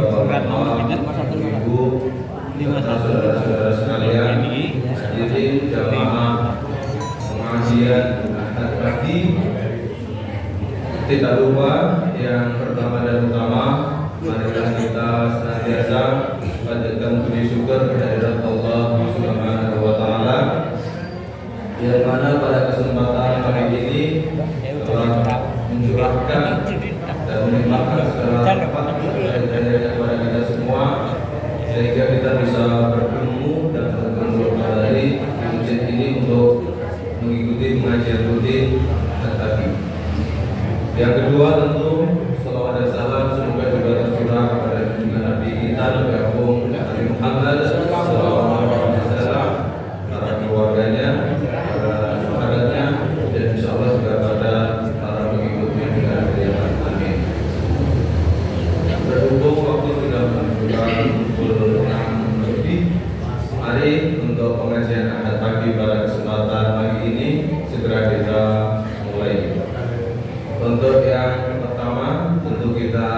Ibu, saudara-saudara sekalian, hadirin jamaah pengajian Ahad pagi. Tidak lupa yang pertama dan utama, marilah kita senantiasa panjatkan puji syukur kehadirat Allah Subhanahu wa taala yang mana pada kesempatan hari ini telah mencurahkan dan melimpahkan segala rahmat kepada kita semua sehingga kita bisa bertemu dan berkumpul kembali di masjid ini untuk mengikuti pengajian rutin dan tadi. Yang kedua tentu salawat dan salam semoga juga tercurah kepada junjungan Nabi kita Nabi Agung Nabi Muhammad sallallahu alaihi wasallam, para keluarganya, para sahabatnya, dan insyaallah juga pada para pengikutnya hingga akhir zaman. Amin. Berhubung waktu sudah menunjukkan pukul 6 lebih, mari untuk pengajian Ahad pagi pada kesempatan pagi ini segera kita mulai. Untuk yang pertama tentu kita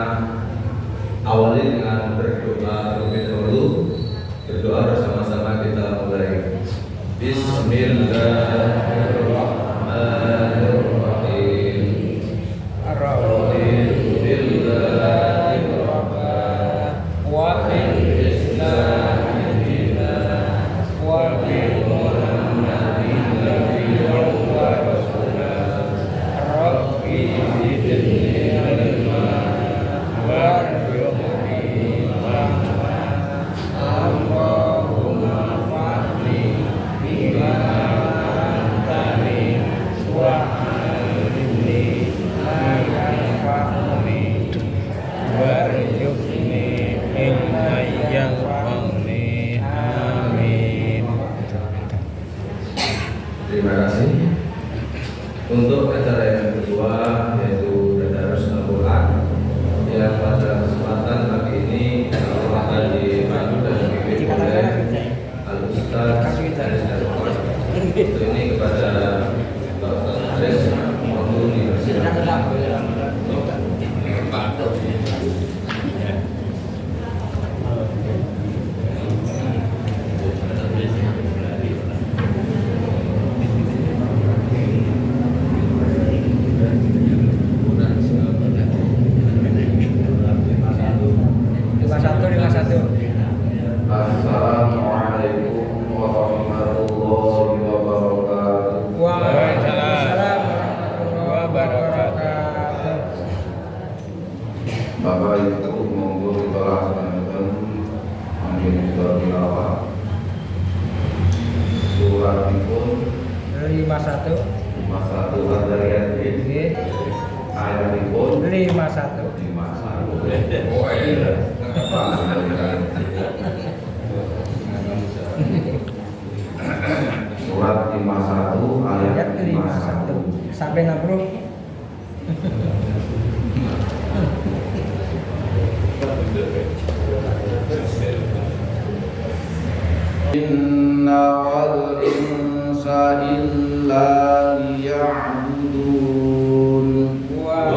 awali dengan berdoa terlebih dahulu. Berdoa bersama-sama kita mulai. Bismillahirrahmanirrahim. Terima kasih. Untuk acara yang kedua yaitu Tadarus Al-Quran yang pada kesempatan pagi ini akan dipandu dan dipimpin oleh Al-Ustaz ini kepada Pak Ustaz Aziz mohon dipersilakan. Assalamualaikum warahmatullahi wabarakatuh. Waalaikumsalam warahmatullahi wabarakatuh. Bapak Ibu monggo kita laksanakan angin tilawah surat pun 51 Al-Dariyat ayat pun 51. Oh iya. Surat 51 ayat 51 sampai 60. Inna wal insa illa liya'budun Wa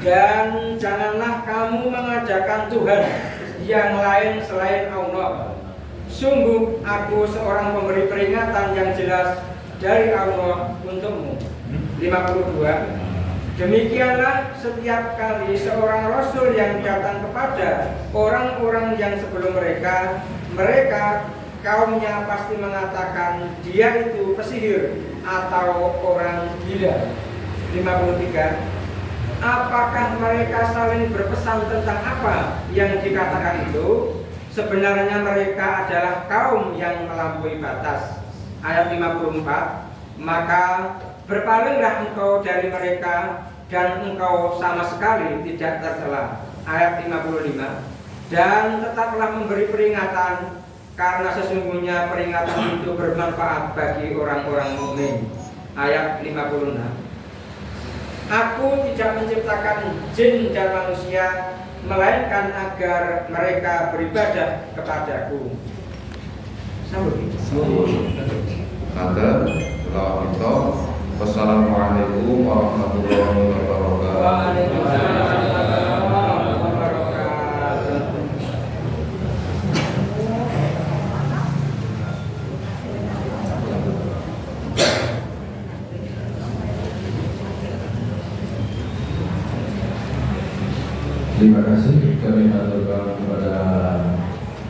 Dan janganlah kamu mengadakan Tuhan yang lain selain Allah. Sungguh aku seorang pemberi peringatan yang jelas dari Allah untukmu. 52. Demikianlah setiap kali seorang rasul yang datang kepada orang-orang yang sebelum mereka kaumnya pasti mengatakan dia itu pesihir atau orang gila. 53. Apakah mereka saling berpesan tentang apa yang dikatakan itu? Sebenarnya mereka adalah kaum yang melampaui batas. Ayat 54. Maka berpalinglah engkau dari mereka dan engkau sama sekali tidak tercela. Ayat 55. Dan tetaplah memberi peringatan, karena sesungguhnya peringatan itu bermanfaat bagi orang-orang mukmin. Ayat 56. Aku tidak menciptakan jin dan manusia melainkan agar mereka beribadah kepadaku. Wassalamualaikum warahmatullahi wabarakatuh. Waalaikumsalam warahmatullahi wabarakatuh. Terima kasih kami aturkan kepada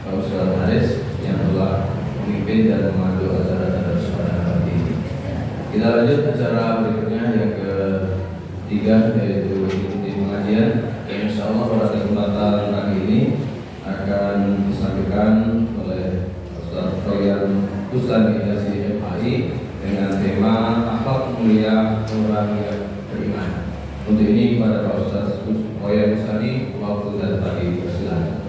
Pak Ustaz Haris yang telah memimpin dan memandu acara tadarus pada hari ini. Kita lanjut acara berikutnya yang ketiga, yaitu inti pengajian yang insya Allah pada kesempatan pagi ini akan disampaikan oleh Ustaz Royan Ustaz Indasi FHI dengan tema akhlak mulia orang yang beriman. Untuk ini pada Pak Ustaz Royan Ustadi, waktu dan tadi persilakan.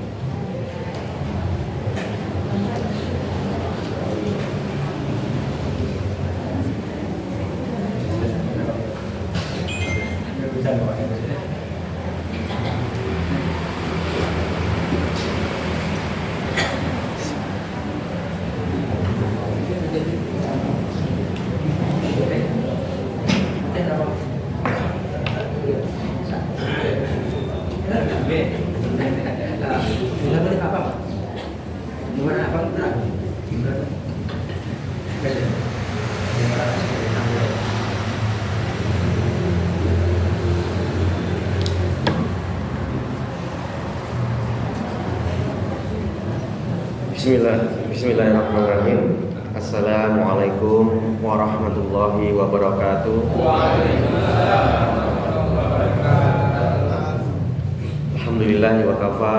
Bismillahirrahmanirrahim. Assalamualaikum warahmatullahi wabarakatuh. Alhamdulillah wa kafa,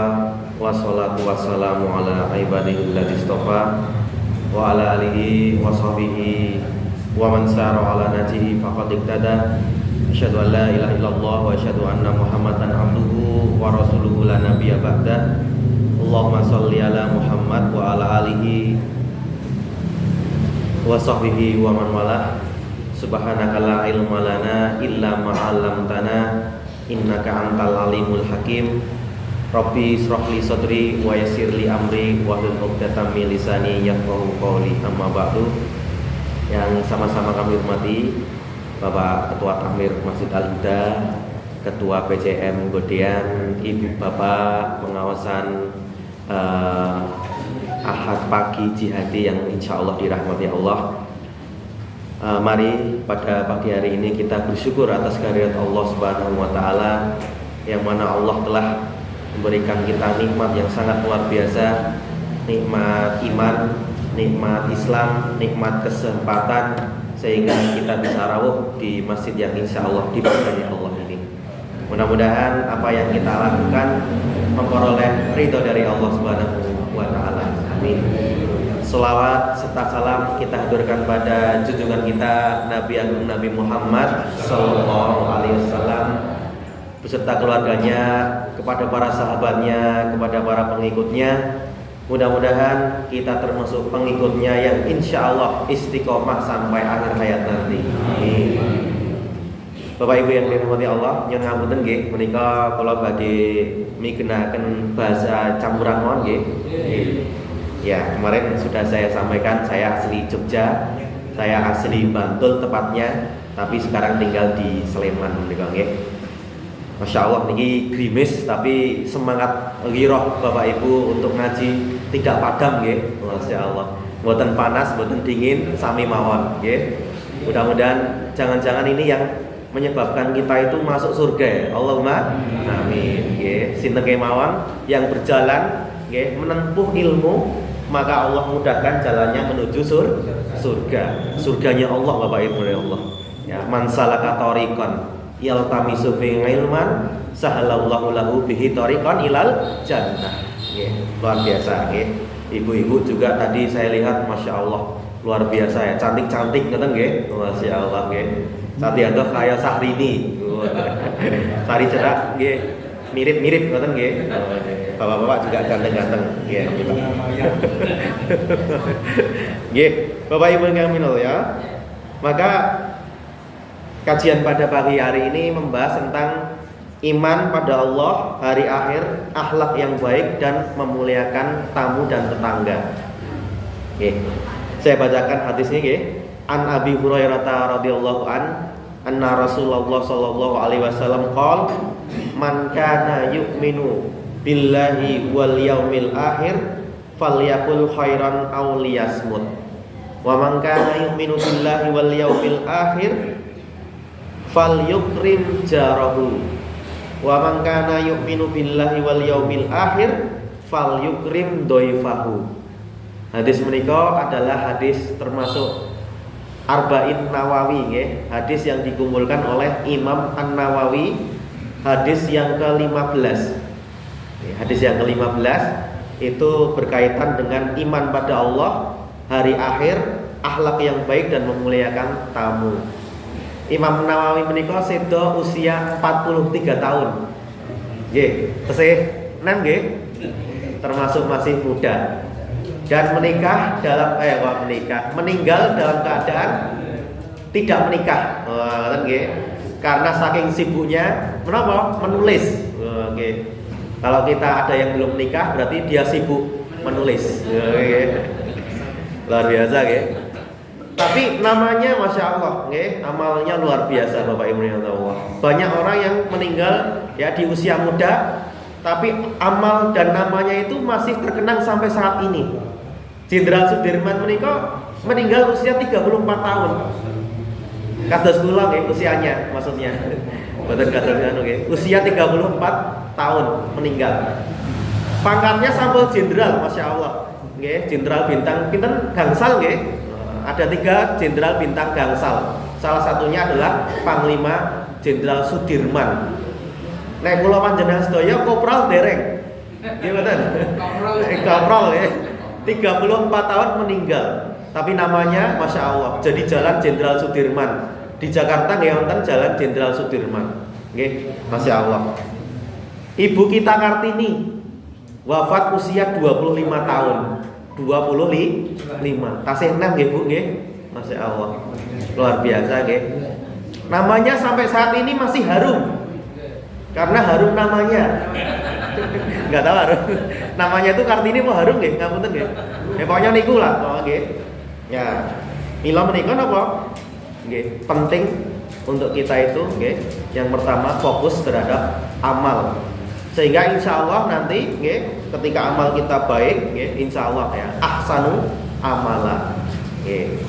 wassalatu wassalamu ala ibadihi alladzi istafa wa ala alihi wa sahbihi wa man sara ala nahjihi faqad iktada. Asyhadu an la ilaha illallah wa asyhadu anna Muhammadan abduhu wa rasuluhu la nabiyya ba'da. Allahumma sholli ala Muhammad wa ala alihi wa sahbihi wa man walah. Subhanaka la ilma lana illa ma 'allamtana innaka antal alimul hakim. Rabbi ishrah li sadri wa yassir li amri wahlul 'uqdatam min lisani yafqahu qawli. Amma ba'du. Yang sama-sama kami hormati Bapak Ketua Takmir Masjid Al-Huda, Ketua PCM Godean, Ibu Bapak pengawasan Ahad Pagi Jihadi yang insya Allah dirahmati Allah. Mari pada pagi hari ini kita bersyukur atas karunia Allah Subhanahu wa Ta'ala, yang mana Allah telah memberikan kita nikmat yang sangat luar biasa, nikmat iman, nikmat Islam, nikmat kesempatan, sehingga kita bisa rawuh di masjid yang insya Allah diberkahi Allah ini. Mudah-mudahan apa yang kita lakukan memperoleh ridho dari Allah Subhanahu wa Ta'ala. Amin. Selawat serta salam kita haturkan pada junjungan kita Nabi Agung Nabi Muhammad Sallallahu Alaihi Wasallam beserta keluarganya, kepada para sahabatnya, kepada para pengikutnya. Mudah-mudahan kita termasuk pengikutnya yang insya Allah istiqomah sampai akhir hayat nanti. Amin. Bapak Ibu yang dirahmati Allah, nyuwun ngapunten nggih, menika kula badhe migenaken bahasa campuran mawon nggih. Ya, kemarin sudah saya sampaikan saya asli Jogja, saya asli Bantul tepatnya, tapi sekarang tinggal di Sleman menika nggih. Masya Allah niki grimis tapi semangat giroh Bapak Ibu untuk ngaji tidak padam nggih. Masya Allah. Mboten panas, mboten dingin, sami mawon nggih. Mudah-mudahan jangan-jangan ini yang menyebabkan kita itu masuk surga. Allahumma amin nggih. Sinten kemawon yang berjalan nggih menempuh ilmu maka Allah mudahkan jalannya menuju surga. Surganya Allah Bapak Ibu ya Allah. Ya, man salaka tariqan yaltamisu fi ilman sahalallahu lahu bihi tariqan ilal jannah. Nggih, luar biasa nggih. Ibu-ibu juga tadi saya lihat Masya Allah luar biasa ya, cantik-cantik ngoten nggih. Masya Allah nggih. Satianto kaya Sahrini. Sari cerak nggih. Mirip-mirip ngoten nggih. Bapak-bapak juga ganteng-ganteng nggih. Nggih, Bapak Ibu yang minul ya. Maka kajian pada pagi hari ini membahas tentang iman pada Allah, hari akhir, akhlak yang baik dan memuliakan tamu dan tetangga. Oke. Saya bacakan hadisnya nggih. An Abi Hurairah radhiyallahu anna Rasulullah sallallahu alaihi wasallam qala man kana yu'minu billahi wal yaumil akhir falyakul khairan aw liyasmut. Wa man kana yu'minu billahi wal yaumil akhir fal yukrim jarahu wa man kana yu'minu billahi wal yaumil akhir fal yukrim doifahu. Hadis menika adalah hadis termasuk Arba'in Nawawi nggih, hadis yang dikumpulkan oleh Imam An-Nawawi, hadis yang ke-15. Hadis yang ke-15 itu berkaitan dengan iman pada Allah, hari akhir, akhlak yang baik dan memuliakan tamu. Imam Nawawi menika sedo usia 43 tahun. Nggih, tesih enem nggih. Termasuk masih muda. Dan meninggal dalam keadaan tidak menikah. Ngoten nggih. Karena saking sibuknya menapa? Menulis. Nggih. Kalau kita ada yang belum menikah berarti dia sibuk menulis. Luar biasa nggih. Tapi namanya Masya Allah, nggih, amalnya luar biasa Bapak Ibu yang Allah. Banyak orang yang meninggal ya di usia muda, tapi amal dan namanya itu masih terkenang sampai saat ini. Jenderal Sudirman meninggal usia 34 tahun. Kados kula nggih usianya maksudnya. Mboten kados anu nggih. Usia 34 tahun meninggal. Pangkatnya sampul jenderal Masya Allah. Nggih, jenderal bintang pinten gangsal nggih. Ada 3 jenderal bintang gangsal. Salah satunya adalah Panglima Jenderal Sudirman. Nek kula panjenengan sedaya kopral dereng. Nggih mboten? Kopral ya. 34 tahun meninggal. Tapi namanya Masya Allah. Jadi Jalan Jenderal Sudirman. Di Jakarta nggih wonten Jalan Jenderal Sudirman. Nggih, Masya Allah. Ibu kita Kartini wafat usia 25 tahun. 25 tasih 6 nggih Bu nggih. Masya Allah. Luar biasa nggih. Namanya sampai saat ini masih harum. Karena harum namanya. Enggak tahu harum. Namanya itu Kartini mau harum nggih? Ngapunten nggih. Ya pokoknya niku lah, nggih. Ya. Mila menika napa? Nggih, penting untuk kita itu nggih. Yang pertama fokus terhadap amal. Sehingga insya Allah nanti nggih, ketika amal kita baik nggih, insya Allah ya ahsanu amala nggih.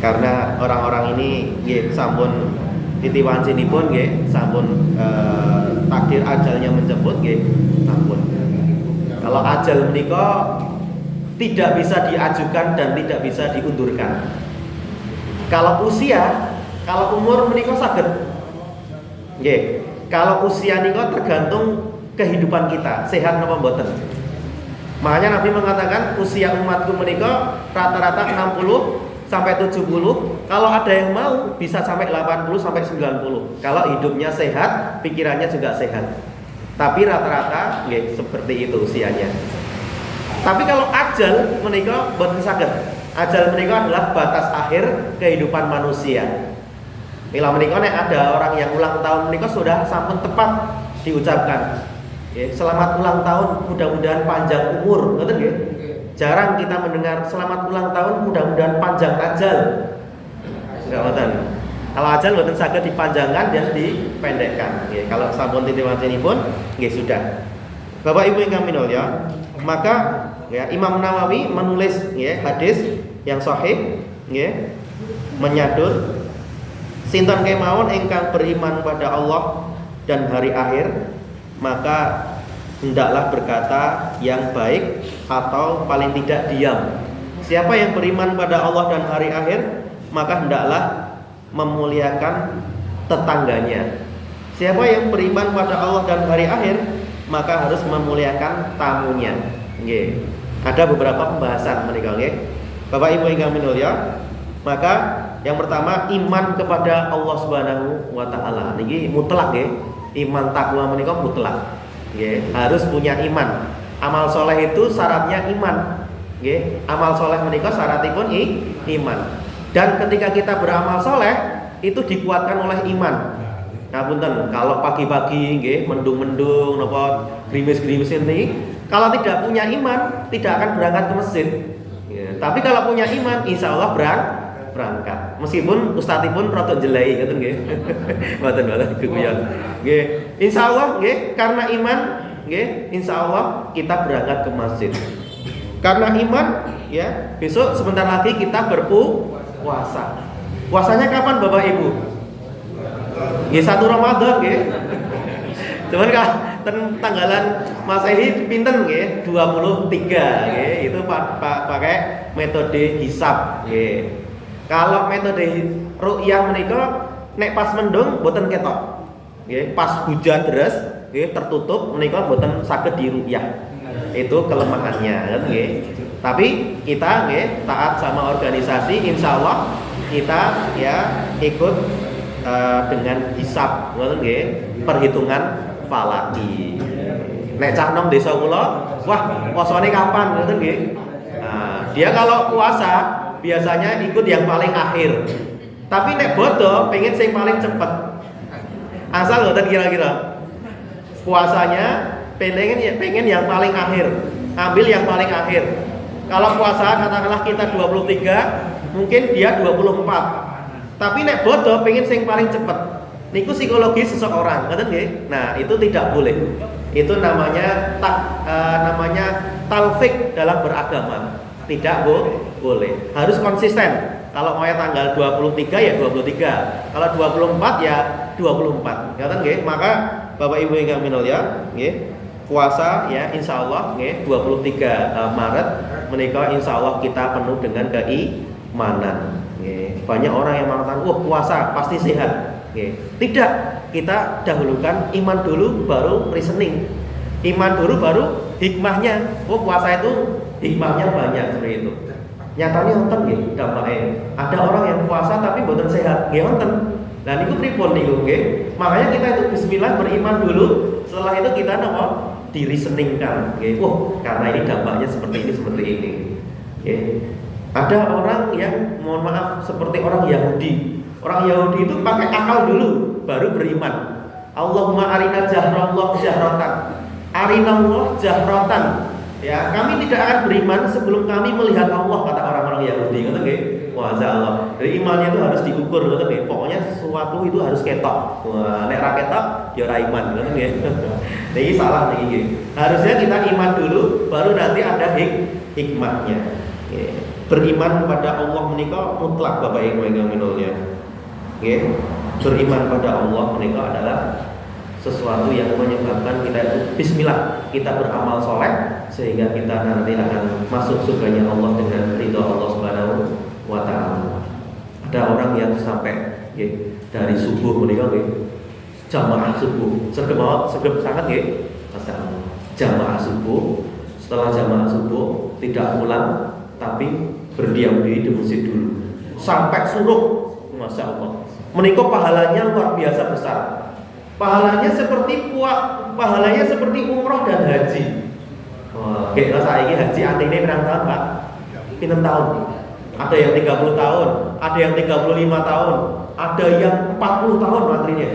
Karena orang-orang ini nggih sampun titiwan sinipun nggih, sampun takdir ajalnya menjemput nggih, ampun. Kalau ajal menika tidak bisa diajukan dan tidak bisa diundurkan. Kalau usia, kalau umur menika saged nggih. Kalau usia nika tergantung kehidupan kita, sehat napa mboten. Makanya Nabi mengatakan usia umatku menika rata-rata 60 sampai 70. Kalau ada yang mau bisa sampai 80 sampai 90. Kalau hidupnya sehat, pikirannya juga sehat. Tapi rata-rata nggih seperti itu usianya. Tapi kalau ajal menika mboten saged. Ajal menika adalah batas akhir kehidupan manusia. Mila menika nek ada orang yang ulang tahun menika sudah sampun tepat diucapkan. Selamat ulang tahun, mudah-mudahan panjang umur, ngoten nggih. Jarang kita mendengar selamat ulang tahun, mudah-mudahan panjang ajal. Enggak ngoten. Kalau ajal mboten saged dipanjangkan dan dipendekkan. Nggih, kalau sampun titih wacinipun nggih sudah. Bapak Ibu ingkang minulya, maka ya Imam Nawawi menulis ya hadis yang sahih nggih menyadur sinten kemawon ingkang beriman pada Allah dan hari akhir, maka hendaklah berkata yang baik atau paling tidak diam. Siapa yang beriman pada Allah dan hari akhir, maka hendaklah memuliakan tetangganya. Siapa yang beriman pada Allah dan hari akhir, maka harus memuliakan tamunya. Nggih. Ada beberapa pembahasan menika nggih. Bapak Ibu ingkang minulya, maka yang pertama iman kepada Allah Subhanahu wa taala. Niki mutlak nggih. Iman takwa menika mutlak. Nggih, harus punya iman. Amal soleh itu syaratnya iman. Nggih, amal soleh menika syaratipun iman. Dan ketika kita beramal soleh itu dikuatkan oleh iman. Nah, punten, kalau pagi-pagi nggih mendung-mendung napa grimis-grimis ini, kalau tidak punya iman tidak akan berangkat ke masjid. Ya, tapi kalau punya iman insya Allah berangkat. Meskipun ustadzipun rada jelai ngoten nggih. Mboten guyon. Nggih, insya Allah nggih karena iman nggih insya Allah kita berangkat ke masjid. Karena iman ya besok sebentar lagi kita berpuasa. Puasanya kapan Bapak Ibu? Nggih 1 Ramadan nggih. Cuman tanggalan Masehi pinten nggih? 23 nggih. Itu pakai metode hisab nggih. Kalau metode ru'yah menika nek pas mendung mboten ketok. Nggih, pas hujan deras nggih tertutup menika mboten saged diru'yah. Itu kelemahannya kan nggih. Tapi kita nggih taat sama organisasi insyaallah kita ya ikut dengan hisab ngoten nggih, perhitungan falaki. Nek cah nom desa kula, wah posone kapan ngoten nggih. Nah, dia kalau puasa biasanya ikut yang paling akhir. Tapi nek bodoh pengen sing paling cepet. Asal ngoten kira-kira. Puasanya pengen yang paling akhir. Ambil yang paling akhir. Kalau puasa katakanlah kita 23, mungkin dia 24. Tapi nek bodoh pengen sing paling cepet. Niku psikologi seseorang, ngoten nggih. Nah, itu tidak boleh. Itu namanya talfik dalam beragama. Tidak boleh. Harus konsisten. Kalau mau tanggal 23 ya 23. Kalau 24 ya 24. Ngoten nggih. Maka Bapak Ibu ingkang minulya, nggih. Puasa ya insyaallah nggih 23 Maret menika insyaallah kita penuh dengan keimanan. Banyak orang yang mengatakan, wah puasa pasti sehat. Tidak, kita dahulukan iman dulu baru reasoning. Iman dulu baru hikmahnya. Oh puasa itu hikmahnya banyak seperti itu. Nyatanya wonten nggih dampake. Ada orang yang puasa tapi mboten sehat. Nggih wonten. Nah niku pripun niku nggih? Makanya kita itu bismillah beriman dulu. Setelah itu kita napa? Direasoningkan. Nggih. Wah, karena ini dampaknya seperti ini. Nggih. Ada orang yang mohon maaf seperti orang Yahudi. Orang Yahudi itu pakai akal dulu baru beriman. Allahumma arina jahrallah jahratan. Arinallah jahratan. Ya, kami tidak akan beriman sebelum kami melihat Allah, kata orang-orang Yahudi. Ngoten nggih. Wah, Allah. Jadi imannya itu harus diukur ngoten nggih. Pokoknya sesuatu itu harus ketok. Wah, nek ra ketok ya ora iman ngoten nggih. Niki salah niki nggih. Harusnya kita iman dulu baru nanti ada hikmahnya. Nggih. Beriman kepada Allah menika mutlak Bapak Ibu ingkang minulya. Nggih. Beriman pada Allah menika adalah sesuatu yang menyebabkan kita itu bismillah, kita beramal soleh sehingga kita nanti akan masuk surganya Allah dengan ridho Allah Subhanahu wa taala. Ada orang yang sampai nggih dari subuh menika nggih jamaah subuh. Sregep sangat nggih. Jamaah subuh, setelah jamaah subuh tidak pulang tapi berdiam diri di masjid dulu sampai suruh. Masya Allah, menika pahalanya luar biasa besar. Pahalanya seperti umroh dan haji. Kayak saiki haji artinya berapa tahun Pak? Pinten tahun? Ada yang 30 tahun, ada yang 35 tahun, ada yang 40 tahun antrinya.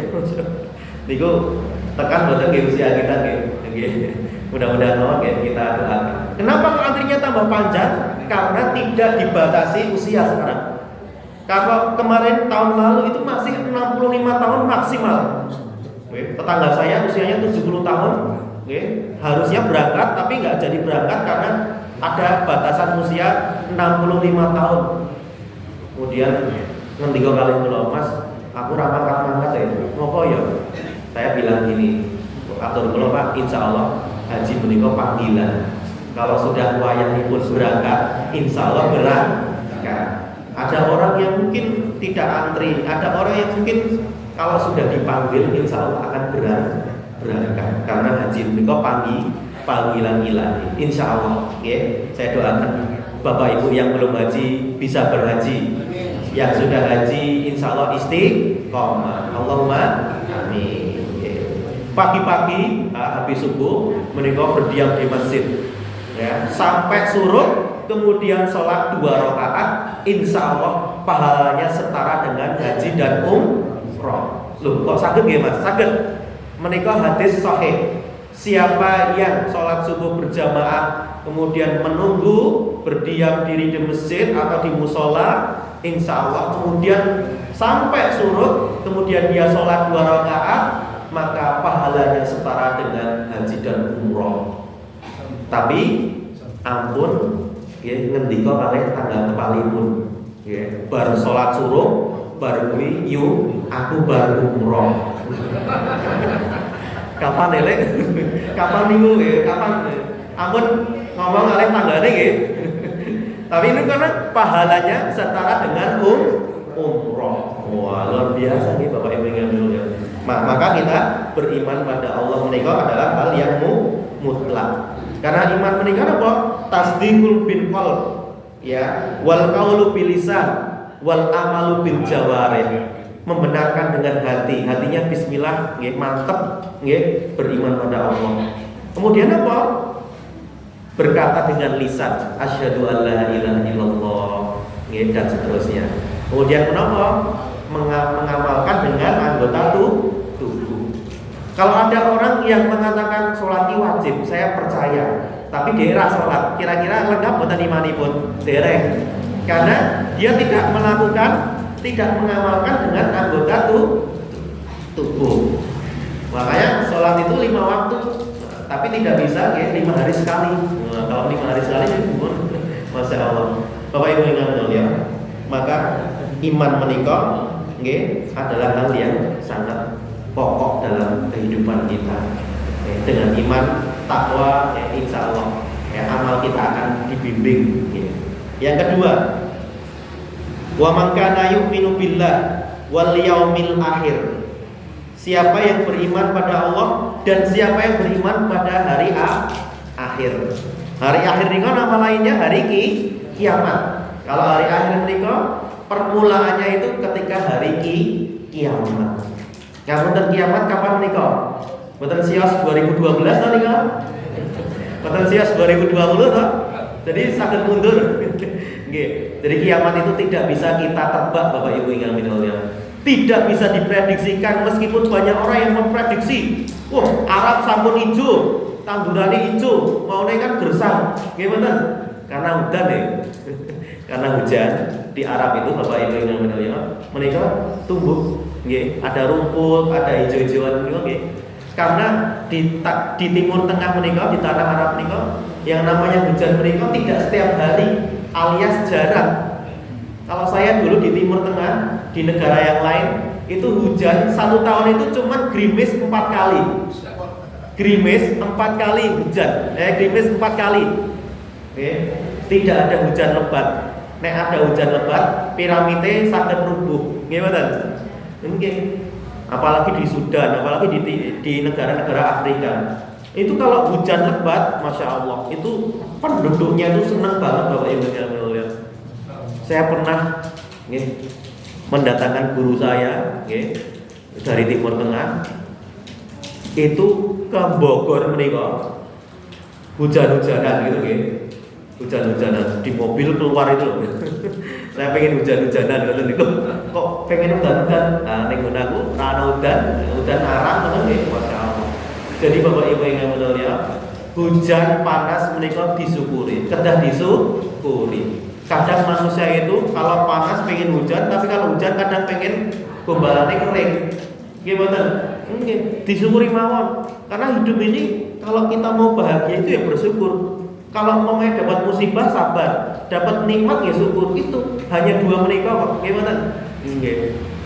Niku tekan boten nggih usia kita nggih. Mudah-mudahan kita doakan. Kenapa antrinya tambah panjang? Karena tidak dibatasi usia sekarang. Kalau kemarin tahun lalu itu masih 65 tahun maksimal. Oke, tetangga saya usianya 70 tahun. Oke, harusnya berangkat tapi nggak jadi berangkat karena ada batasan usia 65 tahun. Kemudian ngendika kali kula, Mas, aku ra mangkat-mangkat ya. Ngopo ya? Saya bilang gini, atur kula Pak, insyaallah haji menika panggilan. Kalau sudah wayahipun berangkat, insyaallah berangkat. Ada orang yang mungkin tidak antri, ada orang yang mungkin kalau sudah dipanggil insyaallah akan berangkat. Karena haji menika panggilan ilahi. Insyaallah, ya. Saya doakan Bapak Ibu yang belum haji bisa berhaji. Yang sudah haji insyaallah istiqomah. Allahumma amin. Pagi-pagi habis subuh menika berdiam di masjid. Ya, sampai surut, kemudian sholat 2 rakaat, insya Allah pahalanya setara dengan haji dan umroh. Loh, kok saged nggih Mas? Saged. Menika hadis sahih. Siapa yang sholat subuh berjamaah, kemudian menunggu berdiam diri di masjid atau di musola, insya Allah kemudian sampai surut, kemudian dia sholat 2 rakaat, maka pahalanya setara dengan haji dan umroh. Tapi ampun, ya ngendika kalih tanggal kepalipun, ya bar salat suruh, bar kuwi yuk aku baru umroh. Kapan elek? Kapan niku nggih? Kapan? Ampun ngomong kalih tanggane nggih. Tapi ini karena pahalanya setara dengan umroh. Wah, luar biasa nih Bapak Ibu yang mulia. Maka kita beriman pada Allah menika adalah hal yang mutlak. Karena iman menikah apa? Tasdiqul bil qalb, ya, wal qaulu bil lisan, wal amalu bil jawarih. Membenarkan dengan hati, hatinya bismillah, nggih, mantep, nggih, beriman pada Allah. Kemudian apa? Berkata dengan lisan, asyhadu an la ilaha illallah, nggih, dan seterusnya. Kemudian kenapa? Mengamalkan dengan anggota tubuh. Kalau ada orang yang mengatakan sholat wajib, saya percaya, tapi daerah sholat, kira-kira lengkap boten imanipun? Dereng. Karena dia tidak mengamalkan dengan anggota tubuh. Makanya sholat itu 5 waktu, tapi tidak bisa ya 5 hari sekali. Nah, kalau 5 hari sekali pun, masya Allah. Bapak Ibu yang mulia, maka iman menikah adalah hal yang sangat pokok dalam kehidupan kita. Dengan iman, takwa, insya Allah amal kita akan dibimbing. Yang kedua, wa man kana yu'minu billah wal yaumil akhir. Siapa yang beriman pada Allah dan siapa yang beriman pada hari akhir. Hari akhir ini nama lainnya hari kiamat. Kalau hari akhir ini permulaannya itu ketika hari kiamat. Ngapunten kiamat kapan nika? Mboten sios 2012 ta nika? Mboten sios 2020 ta? Jadi saged mundur. Nggih. Jadi kiamat itu tidak bisa kita tebak Bapak Ibu yang minulya. Tidak bisa diprediksikan meskipun banyak orang yang memprediksi. Wah, Arab sampun hijau, tandurane hijau, maune kan gersang. Nggih mboten? Karena hujan ya. Karena hujan di Arab itu Bapak Ibu yang minulya, menika tumbuh. Nggih, ada rumput, ada hijau-hijauan niku nggih. Karena di Timur Tengah menika, di tanah Arab menika, yang namanya hujan menika tidak setiap hari, alias jarang. Kalau saya dulu di Timur Tengah, di negara yang lain, itu hujan 1 tahun itu cuma gerimis 4 kali. Gerimis 4 kali hujan. Gerimis 4 kali. Tidak ada hujan lebat. Nek ada hujan lebat, piramide saged rubuh. Nggih mboten? Mungkin apalagi di Sudan, apalagi di negara-negara Afrika. Itu kalau hujan lebat, masya Allah, itu penduduknya itu senang banget Bapak Ibu yang mulia. Saya pernah mendatangkan guru saya dari Timur Tengah, itu ke Bogor menika hujan-hujanan gitu hujan-hujanan di mobil keluar itu. Saya pengen hujan-hujanan ngoten niku. Kok pengen hujan-hujan? Ning nggon aku ana hujan arang ngoten nggih, masyaallah. Jadi Bapak Ibu yang mulia, hujan panas menika disyukuri, kedah disyukuri. Kadang manusia itu kalau panas pengen hujan, tapi kalau hujan kadang pengen gombalane kering. Gimana? Disyukuri mawon. Karena hidup ini kalau kita mau bahagia itu ya bersyukur. Kalau mau dapat musibah sabar, dapat nikmat ya syukur. Itu hanya dua menikah kok. Gimana?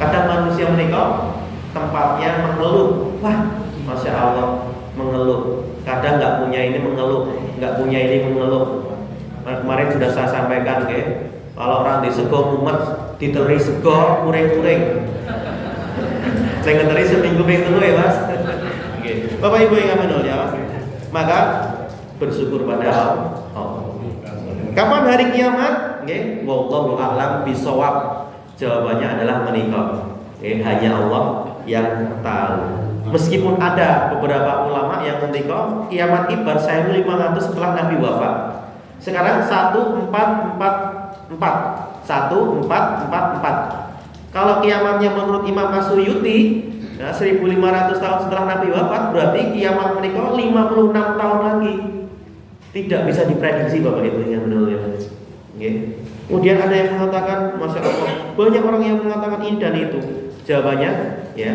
Kadang manusia menikah tempatnya mengeluh. Wah, masya Allah mengeluh. Kadang nggak punya ini mengeluh, nggak punya ini mengeluh. Kemarin sudah saya sampaikan, kalau orang di sego mumet, diteri sego kuring-kuring. Saya ngeteri seminggu dulu ya mas. Bapak Ibu yang amanul ya, maka bersyukur pada Allah. Kapan hari kiamat? Wallahu a'lam bishawab. Jawabannya adalah menikah. Hanya Allah yang tahu. Meskipun ada beberapa ulama yang menikah kiamat ibar 1500 setelah Nabi wafat. Sekarang 1444. Kalau kiamatnya menurut Imam As-Suyuti 1500 tahun setelah Nabi wafat, berarti kiamat menikah 56 tahun lagi. Tidak bisa diprediksi Bapak Ibu yang menurut. Kemudian ada yang mengatakan, masya Allah, banyak orang yang mengatakan ini dan itu. Jawabannya, ya,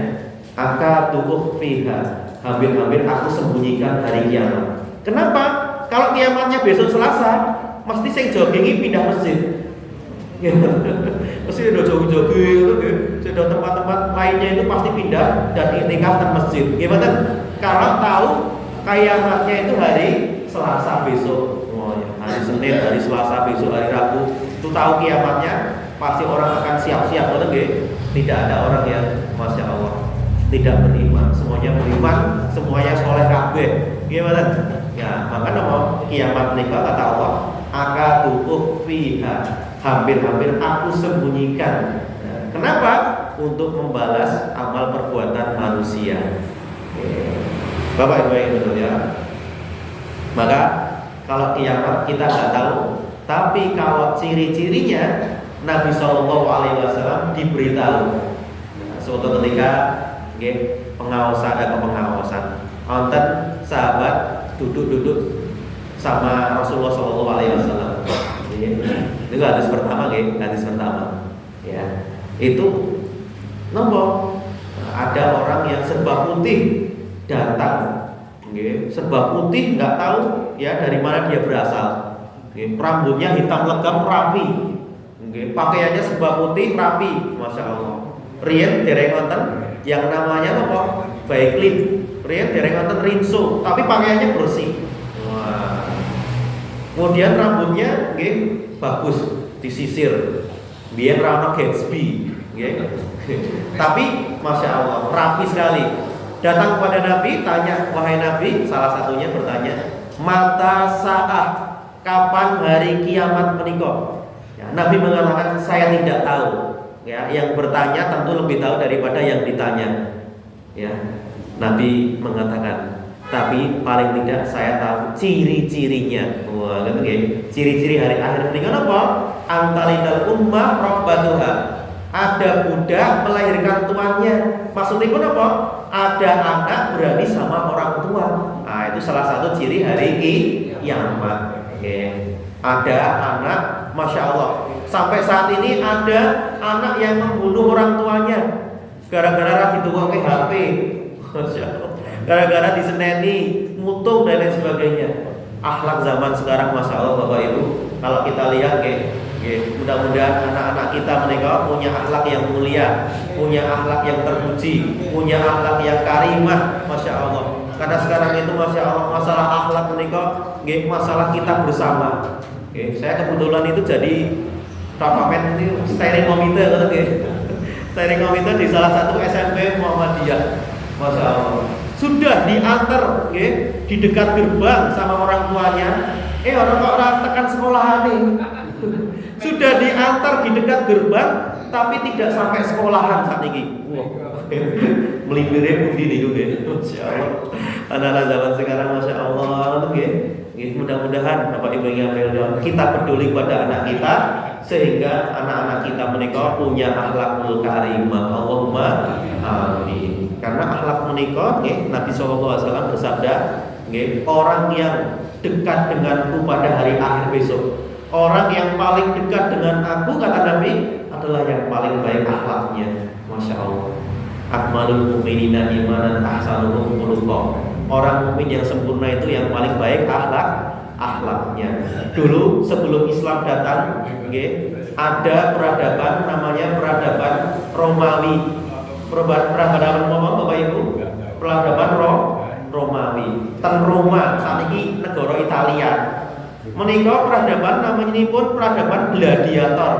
akaduh fiha, hampir-hampir aku sembunyikan hari kiamat. Kenapa? Kalau kiamatnya besok Selasa, mesti saya jogging pindah masjid. Mesti udah jogging-jogging itu, sudah tempat-tempat lainnya itu pasti pindah dan iktikaf ke masjid. Gimana? Kalau tahu kiamatnya itu hari Selasa besok, hari Senin, hari Selasa besok, hari Rabu, itu tahu kiamatnya, pasti orang akan siap-siap, tidak ada orang yang masya Allah tidak beriman, semuanya beriman, semuanya soleh kabeh. Gimana? Ya, maka nama kiamat nikah kata Allah, akaduh fiha, hampir-hampir aku sembunyikan. Kenapa? Untuk membalas amal perbuatan manusia. Bapak Ibu yang betul ya. Maka kalau kiamat kita nggak tahu, tapi kalau ciri-cirinya Nabi Shallallahu Alaihi Wasallam diberitahu. Suatu ketika pengawasan ada pengawasan, nonton sahabat duduk-duduk sama Rasulullah Shallallahu Alaihi Wasallam. Itu hadis pertama, hadis pertama. Ya, itu nombor ada orang yang serba putih datang, serba putih nggak tahu ya dari mana dia berasal. Rambutnya hitam legam rapi, pakaiannya serba putih rapi, masya Allah. Rian dereng wonten yang namanya apa? Baiklin. Rian dereng wonten rinso, tapi pakaiannya bersih. Wah. Kemudian rambutnya bagus disisir, biar rano Gatsby, tapi masya Allah rapi sekali. Datang kepada Nabi, tanya, wahai Nabi, salah satunya bertanya, mata saat, kapan hari kiamat menikah? Ya, Nabi mengatakan saya tidak tahu. Ya, yang bertanya tentu lebih tahu daripada yang ditanya. Ya, Nabi mengatakan, tapi paling tidak saya tahu ciri-cirinya. Wah, gitu ya. Ciri-ciri hari akhir menikah apa? Antalidal ummah robbatuha. Ada budak melahirkan tuannya. Maksudnya pun apa? Ada anak berani sama orang tua. Nah, itu salah satu ciri hari kiamat. Ada anak, masya Allah. Sampai saat ini ada anak yang membunuh orang tuanya gara-gara lagi tukang HP. Masya Allah. Gara-gara diseneni, mutung dan lain sebagainya. Akhlak zaman sekarang, masya Allah Bapak Ibu. Kalau kita lihat, mudah-mudahan anak-anak kita menikah punya akhlak yang mulia, punya akhlak yang terpuji, punya akhlak yang karimah, masya Allah. Karena sekarang itu masya Allah masalah akhlak menikah, masalah kita bersama. Saya kebetulan itu jadi Papamen itu steering komite, steering komite di salah satu SMP Muhammadiyah, masya Allah. Sudah diantar, di dekat gerbang sama orang tuanya. Orang tekan sekolahan nih. Sudah diantar di dekat gerbang, tapi tidak sampai sekolahan saat ini. Melipirnya budi nih, masya Allah. Anak-anak zaman sekarang, masya Allah, mudah-mudahan Bapak Ibu yang berdoa, kita peduli pada anak kita sehingga anak-anak kita menikah punya akhlakul karimah. Allahumma amin. Karena akhlak menikah, Nabi SAW bersabda, orang yang dekat denganku pada hari akhir besok, Orang yang paling dekat dengan aku, kata Nabi, adalah yang paling baik akhlaknya. Masya Allah. Akmalul mu'minina imanan ahsanuhum khuluqa. Orang mukmin yang sempurna itu yang paling baik akhlaknya. Dulu sebelum Islam datang, ada peradaban namanya peradaban Romawi. Peradaban apa Bapak Ibu? Peradaban Romawi. Ten Roma saat ini negara Italia. Menikah peradaban namanya ini pun peradaban gladiator.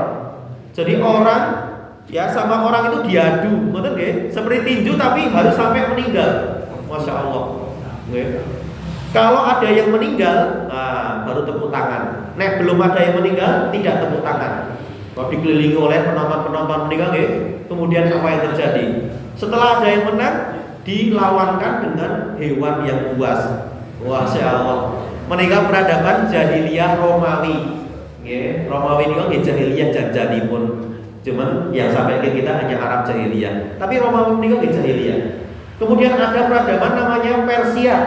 Jadi orang ya sama orang itu diadu, betul nggih? Seperti tinju tapi harus sampai meninggal. Masya Allah. Kalau ada yang meninggal, nah, baru tepuk tangan. Nek belum ada yang meninggal, tidak tepuk tangan. Kalau dikelilingi oleh penonton-penonton meninggal, kemudian apa yang terjadi? Setelah ada yang menang, dilawankan dengan hewan yang buas. Masya Allah. Menikah peradaban jahiliyah Romawi. Romawi ini kan jahiliyah janjanipun. Cuman yang sampai ke kita hanya Arab jahiliyah. Tapi Romawi ini kan jahiliyah. Kemudian ada peradaban namanya Persia.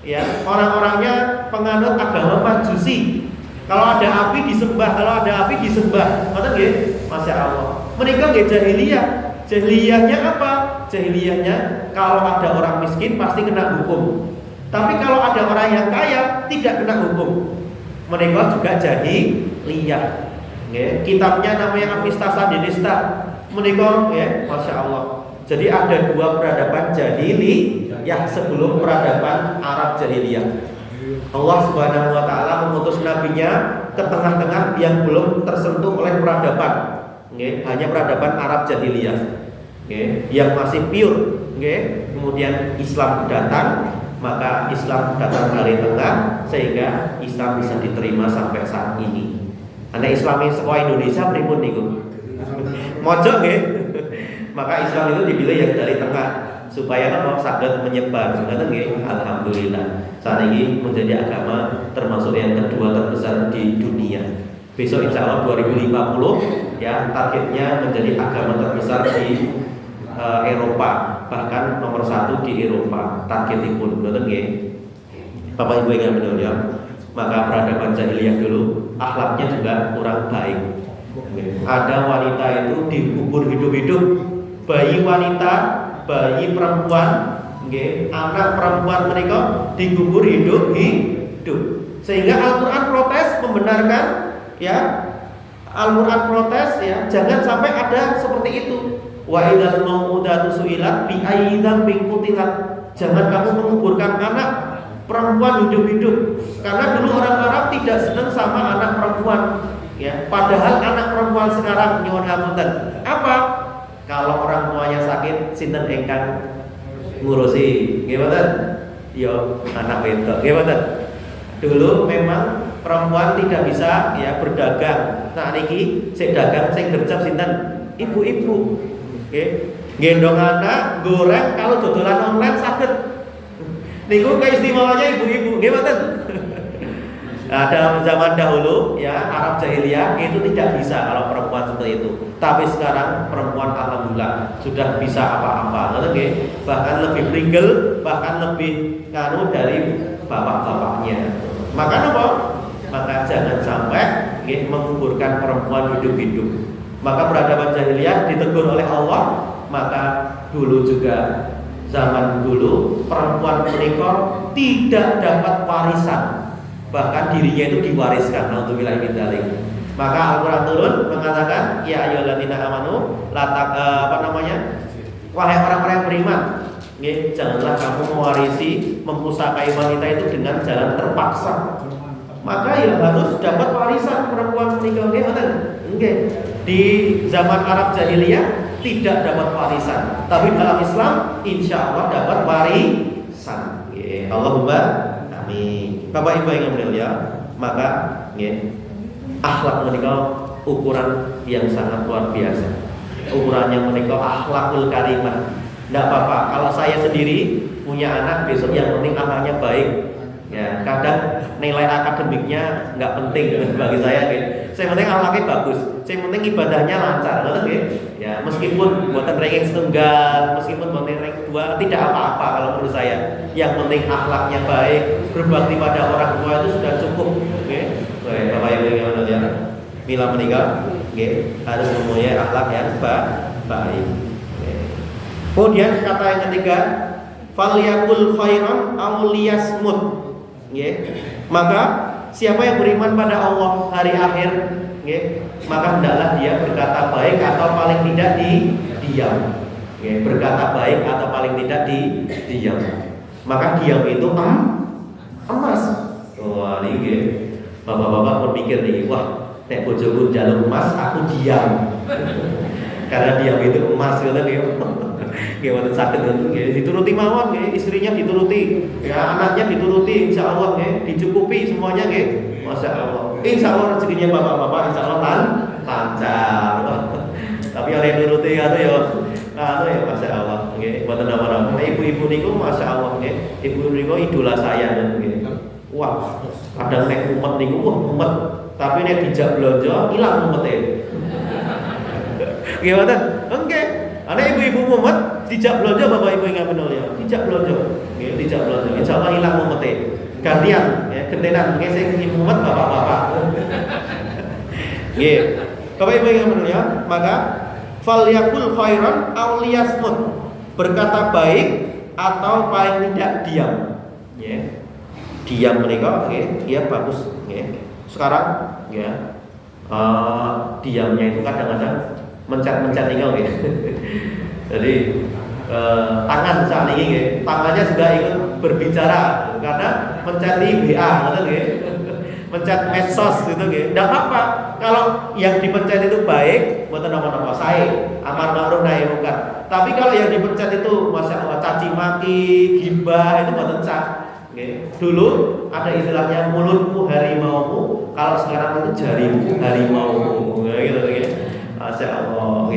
Ya, orang-orangnya penganut agama Majusi. Kalau ada api disembah, Kata nggih? Masya Allah. Menikah nggih jahiliyah. Jahiliyahnya apa? Jahiliyahnya kalau ada orang miskin pasti kena hukum. Tapi kalau ada orang yang kaya tidak kena hukum. Mereka juga jahiliyah. Kitabnya namanya Avesta Sandinista. Mereka, Masya Allah. Jadi ada dua peradaban jahiliyah sebelum peradaban Arab jahiliyah. Allah Subhanahu wa taala mengutus nabinya ke tengah-tengah yang belum tersentuh oleh peradaban. Hanya peradaban Arab jahiliyah. Yang masih pure. Kemudian Islam datang, maka Islam datang dari tengah sehingga Islam bisa diterima sampai saat ini. Anda Islami sekolah Indonesia pripun niku? Mojok nggih. Maka Islam itu dipilih yang dari tengah supaya apa saged menyebar. Ngoten nggih. Alhamdulillah. Saat ini menjadi agama termasuk yang kedua terbesar di dunia. Besok insya Allah 2050 ya targetnya menjadi agama terbesar di Eropa, bahkan nomor 1 di Eropa targetipun. Ngoten nggih. Bapak Ibu yang mulia, maka peradaban jahiliyah dulu akhlaknya juga kurang baik. Ada wanita itu dikubur hidup-hidup. Bayi wanita, bayi perempuan, anak perempuan mereka dikubur hidup. Sehingga Al-Quran protes membenarkan, ya. Al-Quran protes, ya. Jangan sampai ada seperti itu. Wa idzal mau'udatu su'ilat bi ayyi dzambin qutilat. Jangan kamu menguburkan anak perempuan hidup-hidup. Karena dulu orang Arab tidak senang sama anak perempuan, ya. Padahal anak perempuan sekarang nyuwun ngapunten. Apa? Kalau orang tuanya sakit, sinten ingkang ngurusi? Nggih mboten? Ya anak wedok. Nggih mboten? Dulu memang perempuan tidak bisa ya berdagang. Nah niki sing dagang sing gercep sinten? Ibu-ibu. Nggih. Gendong anak, goreng, kalau dodolan online saged. Niku keistimewanya ibu-ibu. Nggih mboten? Nah, dalam zaman dahulu ya Arab jahiliyah itu tidak bisa kalau perempuan seperti itu. Tapi sekarang perempuan alhamdulillah sudah bisa apa-apa. Bahkan lebih pringle, bahkan lebih kanu dari bapak-bapaknya. Maka apa? Maka jangan sampai menguburkan perempuan hidup-hidup. Maka peradaban jahiliyah ditegur oleh Allah. Maka dulu juga zaman dulu perempuan menikah tidak dapat warisan. Bahkan dirinya itu diwariskan. Nauzubillahi min dzalik. Maka Al-Qur'an turun mengatakan ya ayyuhalladzina amanu wahai orang-orang yang beriman, janganlah kamu mewarisi mempusakai wanita itu dengan jalan terpaksa. Maka ya harus dapat warisan perempuan menikah. Di zaman Arab jahiliyah tidak dapat warisan, tapi dalam Islam insya Allah dapat warisan. Allahumma amin. Bapak Ibu yang mulia, maka akhlak menikah ukuran yang sangat luar biasa. Ukurannya menikah akhlakul karimah. Tidak apa-apa kalau saya sendiri punya anak besok yang penting anaknya baik. Ya, kadang nilai akademiknya nggak penting bagi saya. Saya penting akhlaknya bagus. Saya penting ibadahnya lancar. Ya, meskipun buatan ranking setunggal, meskipun buatan ranking 2 tidak apa-apa kalau menurut saya. Yang penting akhlaknya baik, berbakti pada orang tua itu sudah cukup. Baik, Bapak Ibu yang mulia, mila menikah, harus mempunyai akhlak yang baik. Kemudian kata yang ketiga, falyakul khairan aw liyasmut. Maka siapa yang beriman pada Allah hari akhir, maka hendaklah dia berkata baik atau paling tidak diam. Berkata baik atau paling tidak diam. Maka diam itu emas. Wah, ini bapak-bapak berpikir nih, wah, nek bojoku njaluk emas, aku diam. Karena diam itu emas, gitu nih. Gimana sakit dituruti mawon, istrinya dituruti, ya anaknya dituruti, insya Allah dicukupi semuanya, masya Allah. Insya Allah rezekinya bapak-bapak, insya Allah lancar. Tapi oleh nuruti ya, masya Allah. Buat nama-nama ibu-ibu niku, masya Allah, ibu niku idola saya. Wah, kadang nek umet niku, wah umet, tapi nek dijak belanja hilang umetnya. Gimana? Enggak. Anak ibu-ibu mumet dijak belanja bapak ibu yang mulia, dijak belanja, dijak belanja. Insya Allah hilang mumetnya. Gantian, gentenan, ngesek ibu mumet bapak-bapak. Bapak ibu yang mulia, maka falyakul khairan aw liyasmut, berkata baik atau paling tidak diam. Diam mereka, dia bagus. Sekarang, diamnya itu kadang-kadang mencat-mencat nih kau. Jadi tangan saat ini, tangannya juga ikut berbicara karena mencet di WA, mencet medsos gitu, tidak apa-apa. Kalau yang dipencet itu baik, buat nama-nama saya, amar ma'ruf nahi munkar. Tapi kalau yang dipencet itu, masya Allah, caci maki, gibah, itu buat cat. Dulu ada istilahnya mulutmu harimaumu, kalau sekarang itu jarimu harimaumu, gitu. Masya Allah,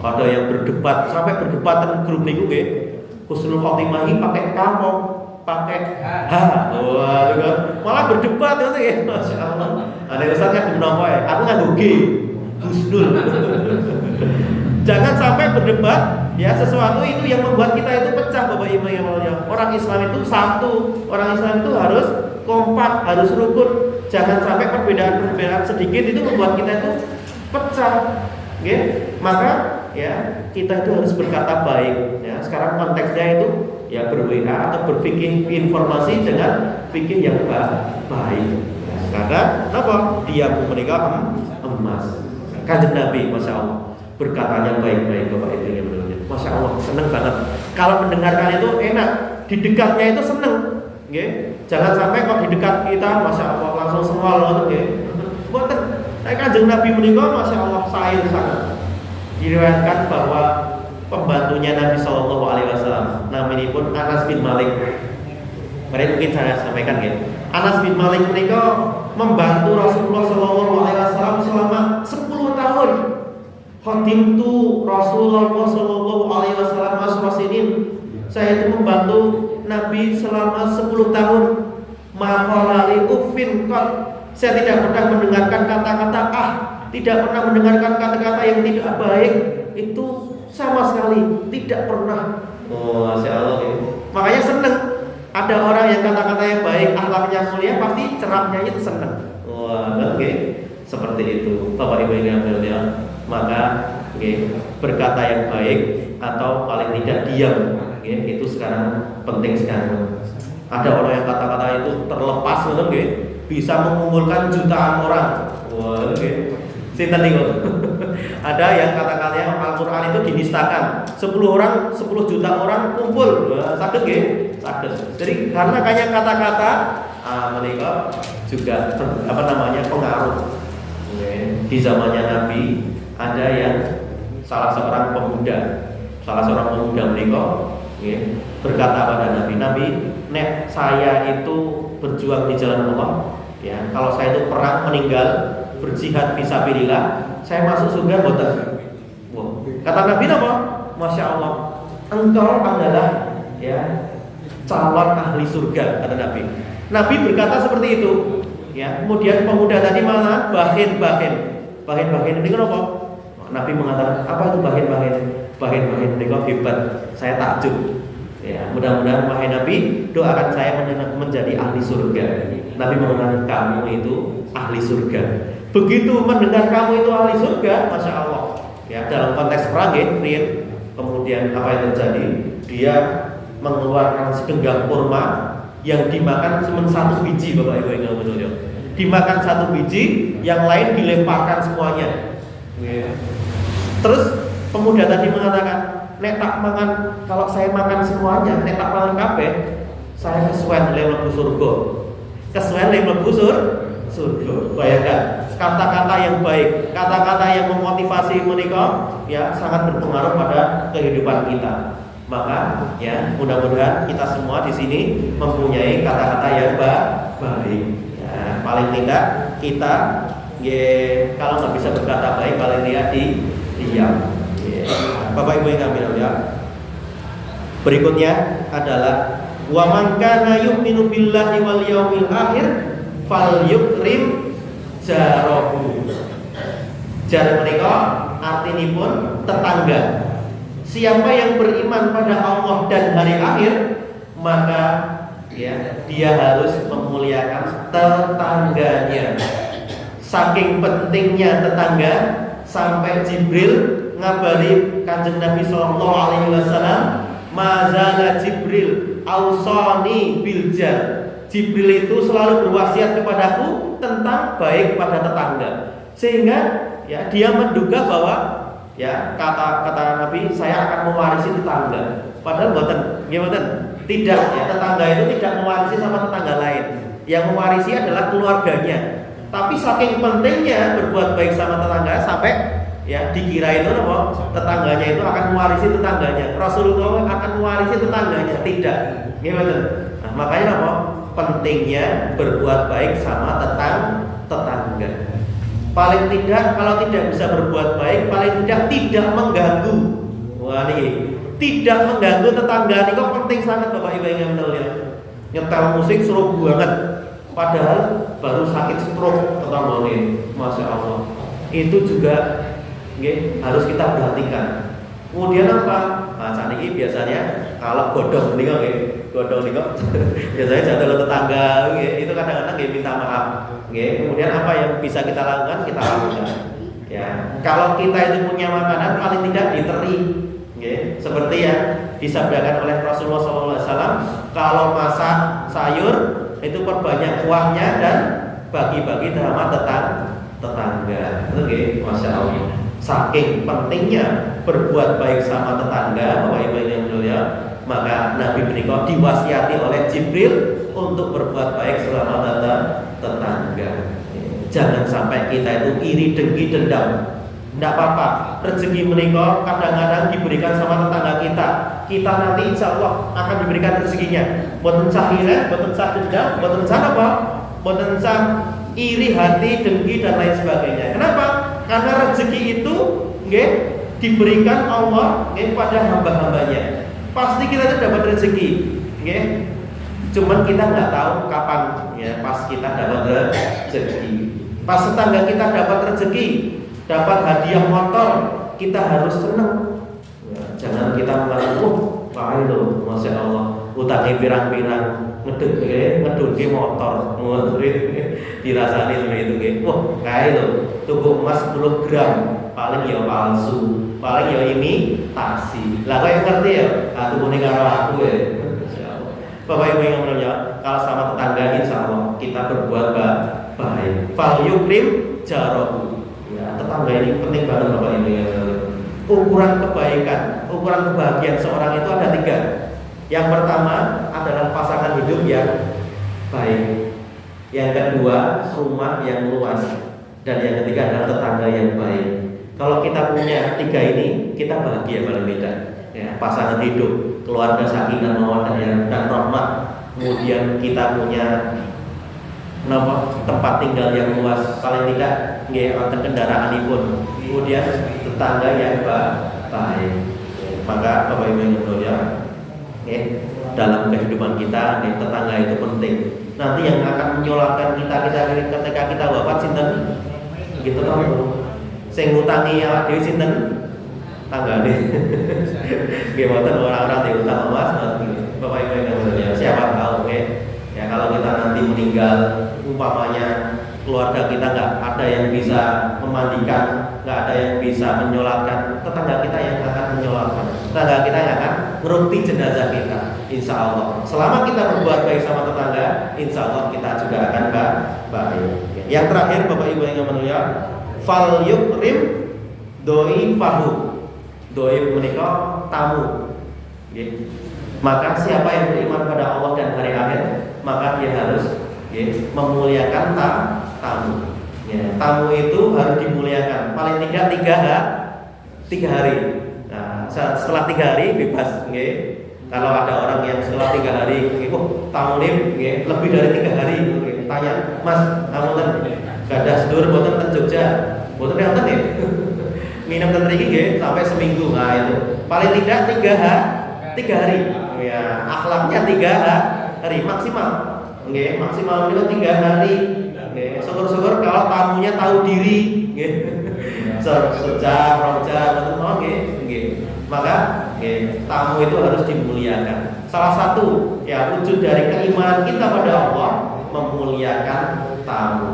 ada yang berdebat sampai berdebatan grup niku, husnul khotimah pakai kamu, pakai wah, malah berdebat itu, masya Allah. Ada ustaznya kenapa aku nggak husnul. Jangan sampai berdebat, sesuatu itu yang membuat kita itu pecah, bapak ibu yang mulia. Orang Islam itu satu, orang Islam itu harus kompak, harus rukun. Jangan sampai perbedaan-perbedaan sedikit itu membuat kita itu pecah. Maka kita itu harus berkata baik. Sekarang konteksnya itu ber-WA atau berpikir informasi dengan pikir yang baik. Karena apa? Dia mereka emas. Kanjeng Nabi, masya Allah, berkatanya baik-baik bapak ibu yang mulia. Masya Allah, seneng banget. Kalau mendengarkan itu enak, di dekatnya itu seneng. Jangan sampai kok di dekat kita, masya Allah langsung semua loh. Buatan. Kanjeng Nabi menikah, masya Allah, sayang sangat. Diriwayatkan bahwa pembantunya Nabi Shallallahu Alaihi Wasallam, namanya pun Anas bin Malik. Mari mungkin saya sampaikan, Anas bin Malik menikah membantu Rasulullah Shallallahu Alaihi Wasallam selama 10 tahun. Khadimtu Rasulullah Shallallahu Alaihi Wasallam asrasinin. Saya itu membantu Nabi selama 10 tahun. Maqalali uffin qad. Saya tidak pernah mendengarkan kata-kata tidak pernah mendengarkan kata-kata yang tidak baik, itu sama sekali tidak pernah. Oh, masya Allah. Makanya seneng ada orang yang kata-katanya baik, akhlaknya mulia, pasti cerapnya itu seneng. Wah, seperti itu. Bapak ibu yang mulia, maka berkata yang baik atau paling tidak diam, itu sekarang penting sekali. Ada orang yang kata-kata itu terlepas, bisa mengumpulkan jutaan orang. Wah, sinten niku. Ada yang kata-katanya Al-Qur'an itu dinistakan. 10 orang, 10 juta orang kumpul. Saged nggih? Saged. Jadi karena kayaknya kata-kata mereka juga pengaruh. Di zamannya Nabi ada yang salah seorang pemuda mereka berkata pada Nabi, nek saya itu berjuang di jalan Allah, kalau saya itu perang meninggal berjihad fisabilillah, saya masuk surga boten. Kata Nabi apa? Masya Allah, engkau adalah calon ahli surga, kata Nabi. Nabi berkata seperti itu. Kemudian pemuda tadi malah bahin ini apa? Nabi mengatakan, apa itu bahin ini kok hebat, saya takjub. Ya, mudah-mudahan wahai Nabi, doakan saya menjadi ahli surga. Nabi mengenal kamu itu ahli surga. Begitu mendengar kamu itu ahli surga, masya Allah. Ya, dalam konteks perang, kemudian apa yang terjadi? Dia mengeluarkan segenggam kurma yang dimakan cuma 1 biji, Bapak Ibu yang mulia. Dimakan 1 biji, yang lain dilemparkan semuanya. Ya. Terus pemuda tadi mengatakan, nek tak makan, kalau saya makan semuanya, nek tak makan kabeh, saya kesuwen le mlebu surga. Kesuwen le mlebu surga. Bayangkan kata-kata yang baik, kata-kata yang memotivasi menika ya sangat berpengaruh pada kehidupan kita. Maka ya mudah-mudahan kita semua di sini mempunyai kata-kata yang baik. Ya, paling tidak kita kalau nggak bisa berkata baik paling tidak diam. Bapak Ibu yang kami ya. Berikutnya adalah wa man kana yu'minu billahi wal yaumil akhir falyukrim jarahu. Jar menika artinipun tetangga. Siapa yang beriman pada Allah dan hari akhir, maka ya dia harus memuliakan tetangganya. Saking pentingnya tetangga sampai Jibril ngabari Kanjeng Nabi sallallahu alaihi wasallam, mazala Jibril ausani bil jar. Jibril itu selalu berwasiat kepadaku tentang baik pada tetangga. Sehingga ya dia menduga bahwa ya kata Nabi, saya akan mewarisi tetangga. Padahal mboten tidak ya, tetangga itu tidak mewarisi sama tetangga lain. Yang mewarisi adalah keluarganya. Tapi saking pentingnya berbuat baik sama tetangga sampai ya dikira itu apa? Tetangganya itu akan mewarisi tetangganya. Rasulullah akan mewarisi tetangganya, tidak. Gimana? Nah, makanya apa? Pentingnya berbuat baik sama tetangga. Paling tidak kalau tidak bisa berbuat baik, paling tidak mengganggu. Wah nih, tidak mengganggu tetangga ini kok penting sangat Bapak Ibu yang mulia. Nyetel musik seru banget, padahal baru sakit stroke tetangga ini, masya Allah. Itu juga harus kita perhatikan. Kemudian apa? Nah, saat ini biasanya kalau godong nih biasanya jatuh ke tetangga, itu kadang-kadang minta maaf. Kemudian apa yang bisa kita lakukan, kita lakukan. Ya, kalau kita itu punya makanan paling tidak diteri. Seperti yang disabdakan oleh Rasulullah SAW, kalau masak sayur itu perbanyak kuahnya dan bagi-bagi sama tetangga. Itu masya Allah. Saking pentingnya berbuat baik sama tetangga, Bapak Ibu yang mulia, maka Nabi menika diwasiati oleh Jibril untuk berbuat baik selama tetangga. Jangan sampai kita itu iri, dengki, dendam. Tidak apa-apa. Rezeki menika kadang-kadang diberikan sama tetangga kita. Kita nanti insya Allah akan diberikan rezekinya. Boten sah iri, boten sah dendam, boten sah apa? Boten sah iri hati, dengki dan lain sebagainya. Kenapa? Karena rezeki itu diberikan Allah pada hamba-hambanya. Pasti kita itu dapat rezeki, cuman kita nggak tahu kapan ya pas kita dapat rezeki. Pas tetangga kita dapat rezeki, dapat hadiah motor, kita harus senang. Ya, jangan kita mengatakan, wah itu, masya Allah, utangnya pirang-pirang, ngedun motor, dirasani seperti itu, wah kayak itu, tuku emas 10 gram, paling ya palsu, paling ya imitasi. Lah kau yang ngerti ya, tuku ini karo aku ya. Bapak Ibu yang mulia, kalau sama tetangga insya Allah kita berbuat baik. Fal yukrim jarahu. Ya, tetangga ini penting banget Bapak Ibu yang mulia. Ukuran kebaikan, ukuran kebahagiaan seorang itu ada 3. Yang pertama adalah pasangan hidup yang baik. Yang kedua, rumah yang luas. Dan yang ketiga adalah tetangga yang baik. Kalau kita punya 3 ini, kita bahagia paling tidak. Ya, pasangan hidup, keluarga sakinah mawaddah dan rahmah. Kemudian kita punya tempat tinggal yang luas, paling tidak wonten kendaraan pun. Kemudian tetangga yang baik. Maka Bapak Ibu yang mulia, dalam kehidupan kita tetangga itu penting. Nanti yang akan menyulapkan kita ketika kita wafat sinten? Gitu kan. Sing ngutangi awak dhewe sinten? tanggane. Nggih wonten orang-orang diutang Mas, Bapak Ibu yang mulia. Siapa tahu ya kalau kita nanti meninggal umpamanya keluarga kita nggak ada yang bisa memandikan, nggak ada yang bisa menyolatkan, tetangga kita yang akan menyolatkan, tetangga kita yang akan ngerti jenazah kita. Insya Allah, selama kita berbuat baik sama tetangga, insya Allah kita juga akan baik. Yang terakhir Bapak Ibu yang mulia, fal yukrim doi fahu, doi menikah tamu. Maka siapa yang beriman pada Allah dan hari akhir, maka dia harus memuliakan tamu. Tamu itu harus dimuliakan paling tidak 3 hari. Nah, setelah 3 hari bebas. Kalau ada orang yang setelah 3 hari, tamu ini lebih dari 3 hari, tanya, Mas, kamu kan gak ada sedulur boten ten Jogja, boten yang ten ya, minum ten mriki sampai seminggu. Nah itu paling tidak 3 hari. Ya, akhlaknya 3 hari maksimal. Maksimal itu 3 hari. Syukur-syukur kalau tamunya tahu diri. Sejam, 2 jam, maka tamu itu harus dimuliakan. Salah satu wujud dari keimanan kita pada Allah memuliakan tamu.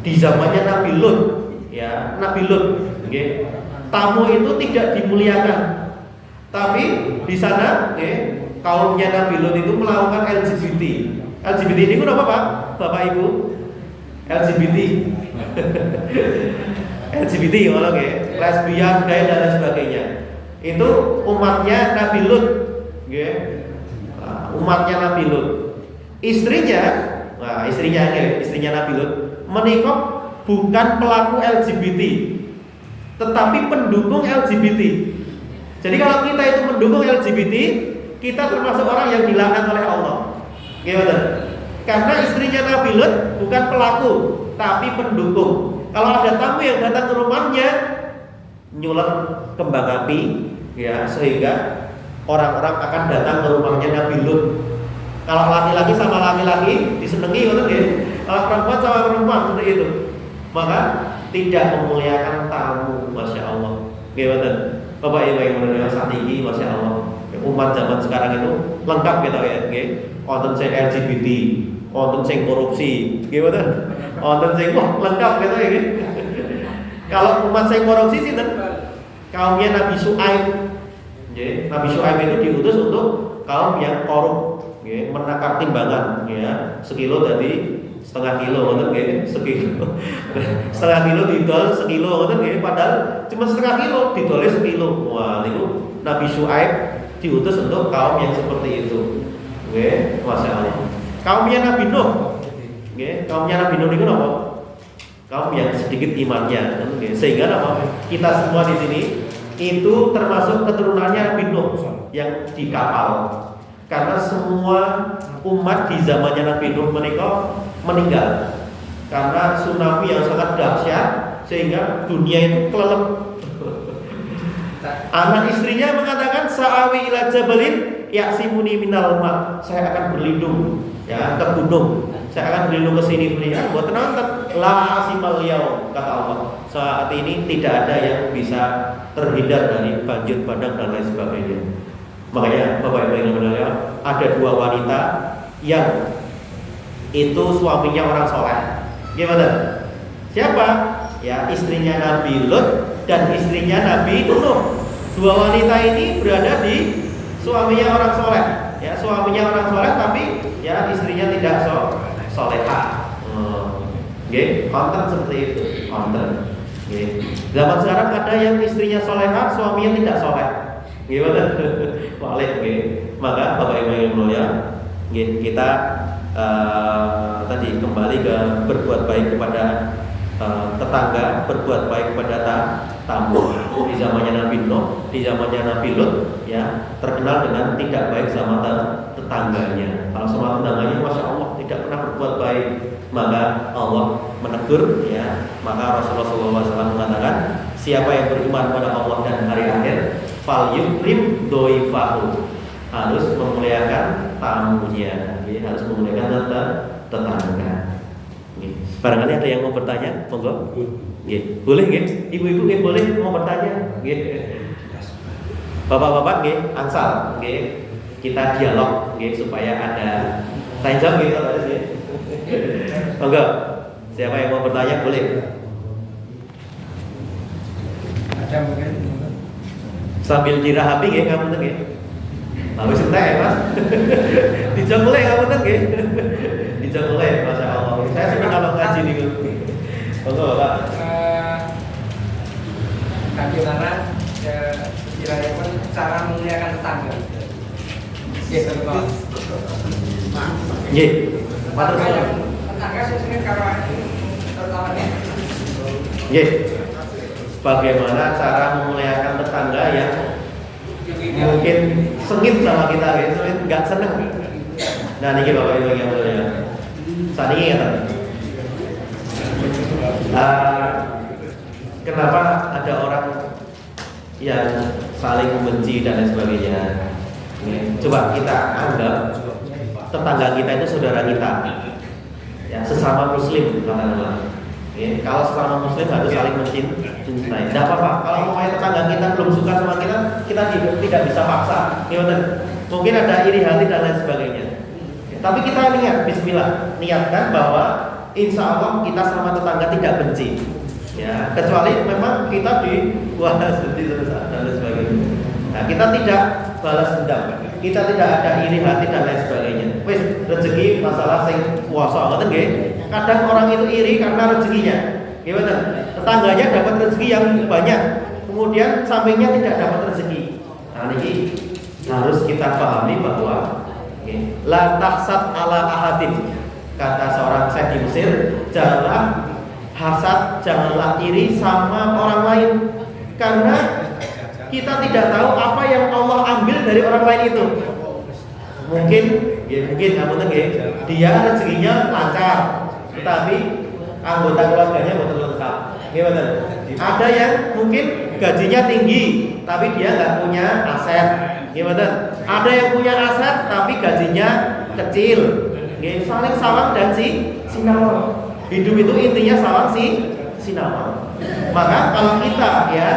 Di zamannya Nabi Lut, Nabi Lut, tamu itu tidak dimuliakan. Tapi di sana kaumnya Nabi Lut itu melakukan LGBT. LGBT ini apa Pak? Bapak Ibu? LGBT. LGBT lesbian, gay dan lain sebagainya. Itu umatnya Nabi Lut, umatnya Nabi Lut. Istrinya Nabi Lut menikah bukan pelaku LGBT, tetapi pendukung LGBT. Jadi kalau kita itu mendukung LGBT, kita termasuk orang yang dilaknat oleh Allah. Gimana? Karena istrinya Nabi Lut bukan pelaku, tapi pendukung. Kalau ada tamu yang datang ke rumahnya, nyulet kembang api, sehingga orang-orang akan datang ke rumahnya Nabi Lut. Kalau laki-laki sama laki-laki disenangi, kalau perempuan sama perempuan seperti itu, maka tidak memuliakan tamu, masya Allah. Gimana? Bapak Ibu yang mulia saat ini, masya Allah. Umat zaman sekarang itu lengkap gitu wonten sing LGBT, wonten sing korupsi, gimana? Wonten sing lengkap gitu ya. Kalau umat sing korupsi sinten? Kaumnya Nabi Syuaib. Nabi Syuaib itu diutus untuk kaum yang korup, menakar timbangan, sekilo tadi setengah kilo, sekilo, setengah kilo didol sekilo, padahal cuma setengah kilo didolnya sekilo. Wah, itu Nabi Syuaib diutus untuk kaum yang seperti itu. Masya Allah. Kaumnya Nabi Nuh, kaumnya Nabi Nuh itu apa? Kaum yang sedikit imannya, sehingga apa? Kita semua di sini itu termasuk keturunannya Nabi Nuh yang di kapal. Karena semua umat di zamannya Nabi Nuh meninggal karena tsunami yang sangat dahsyat sehingga dunia itu kelelep. Anak istrinya mengatakan sa'awi ila jabalin ya'simuni minal ma. Saya akan berlindung ke gunung. Saya akan berlindung ke sini buat nonton. La asimal yaum, kata Allah. Saat ini tidak ada yang bisa terhindar dari banjir bandang dan lain sebagainya. Makanya Bapak Ibu yang mulia, ada 2 wanita yang itu suaminya orang soleh. Gimana? Siapa? Ya, istrinya Nabi Lut dan istrinya Nabi Nuh. 2 wanita ini berada di suaminya orang soleh. Ya, suaminya orang soleh tapi ya istrinya tidak solehah. Konten seperti itu. Konten. Zaman sekarang ada yang istrinya solehah, suaminya tidak soleh. Gimana? Balik. Maka Bapak Ibu yang mulia, kita tadi kembali ke berbuat baik kepada tetangga, berbuat baik kepada tamu. Di zamannya Nabi Nuh, di zamannya Nabi Lut, terkenal dengan tidak baik sama tetangganya. Kalau sama tetangganya, masya Allah tidak pernah berbuat baik, maka Allah menegur. Maka Rasulullah SAW mengatakan, siapa yang beriman pada Allah dan hari akhir, fal yukrim doifahu, harus memuliakan tamunya, harus memuliakan tetangga. Barangkali ada yang mau bertanya, monggo. Boleh nggih? Ibu-ibu boleh mau bertanya? Bapak-bapak nggih, angsal nggih. Kita dialog nggih supaya ada tanya jawab gitu nggih. Monggo. Siapa yang mau bertanya boleh. Ada mungkin. Sambil dirahapi nggih ngapunten nggih. Habis entek ya, Mas. Dijongole ngapunten nggih. Dijongole, masyaallah. Saya senang kalau ngaji niku. Monggo, Pak. Bagaimana istilahnya cara memuliakan tetangga? Yes, betul. Nggih. Tetangga sesuai kalau terutama Nggih. Bagaimana cara memuliakan tetangga yang mungkin sengit sama kita, gitu, nggak seneng. Nah, ini Bapak Ibu yang mulia. Saat ini ya, kenapa ada orang yang saling membenci dan lain sebagainya? Coba kita anggap tetangga kita itu saudara kita, ya sesama Muslim katakanlah. Kalau sesama Muslim harus saling mencintai. Tidak apa-apa. Kalau mau tetangga kita belum suka sama kita, kita tidak bisa paksa. Mungkin ada iri hati dan lain sebagainya. Tapi kita niat, Bismillah, niatkan bahwa insya Allah kita sama tetangga tidak benci. Ya, kecuali memang kita dibuat seperti dan lain sebagainya. Nah, kita tidak balas dendam, kita tidak ada iri hati dan lain sebagainya. Wes rezeki masalah sing kuasa, ngoten nggih. Kadang orang itu iri karena rezekinya. Gimana? Tetangganya dapat rezeki yang banyak, kemudian sampingnya tidak dapat rezeki. Nah, ini harus kita pahami bahwa la tahsad ala ahadin. Kata seorang syekh di Mesir, janganlah hasad, janganlah iri sama orang lain, karena kita tidak tahu apa yang Allah ambil dari orang lain itu. Mungkin dia rezekinya lancar, tetapi anggota keluarganya betul lengkap. Gimana? Ada yang mungkin gajinya tinggi, tapi dia nggak punya aset. Gimana? Ada yang punya aset, tapi gajinya kecil. Saling sawang dan sinawang. Hidup itu intinya sawang sinawang. Maka kalau kita ya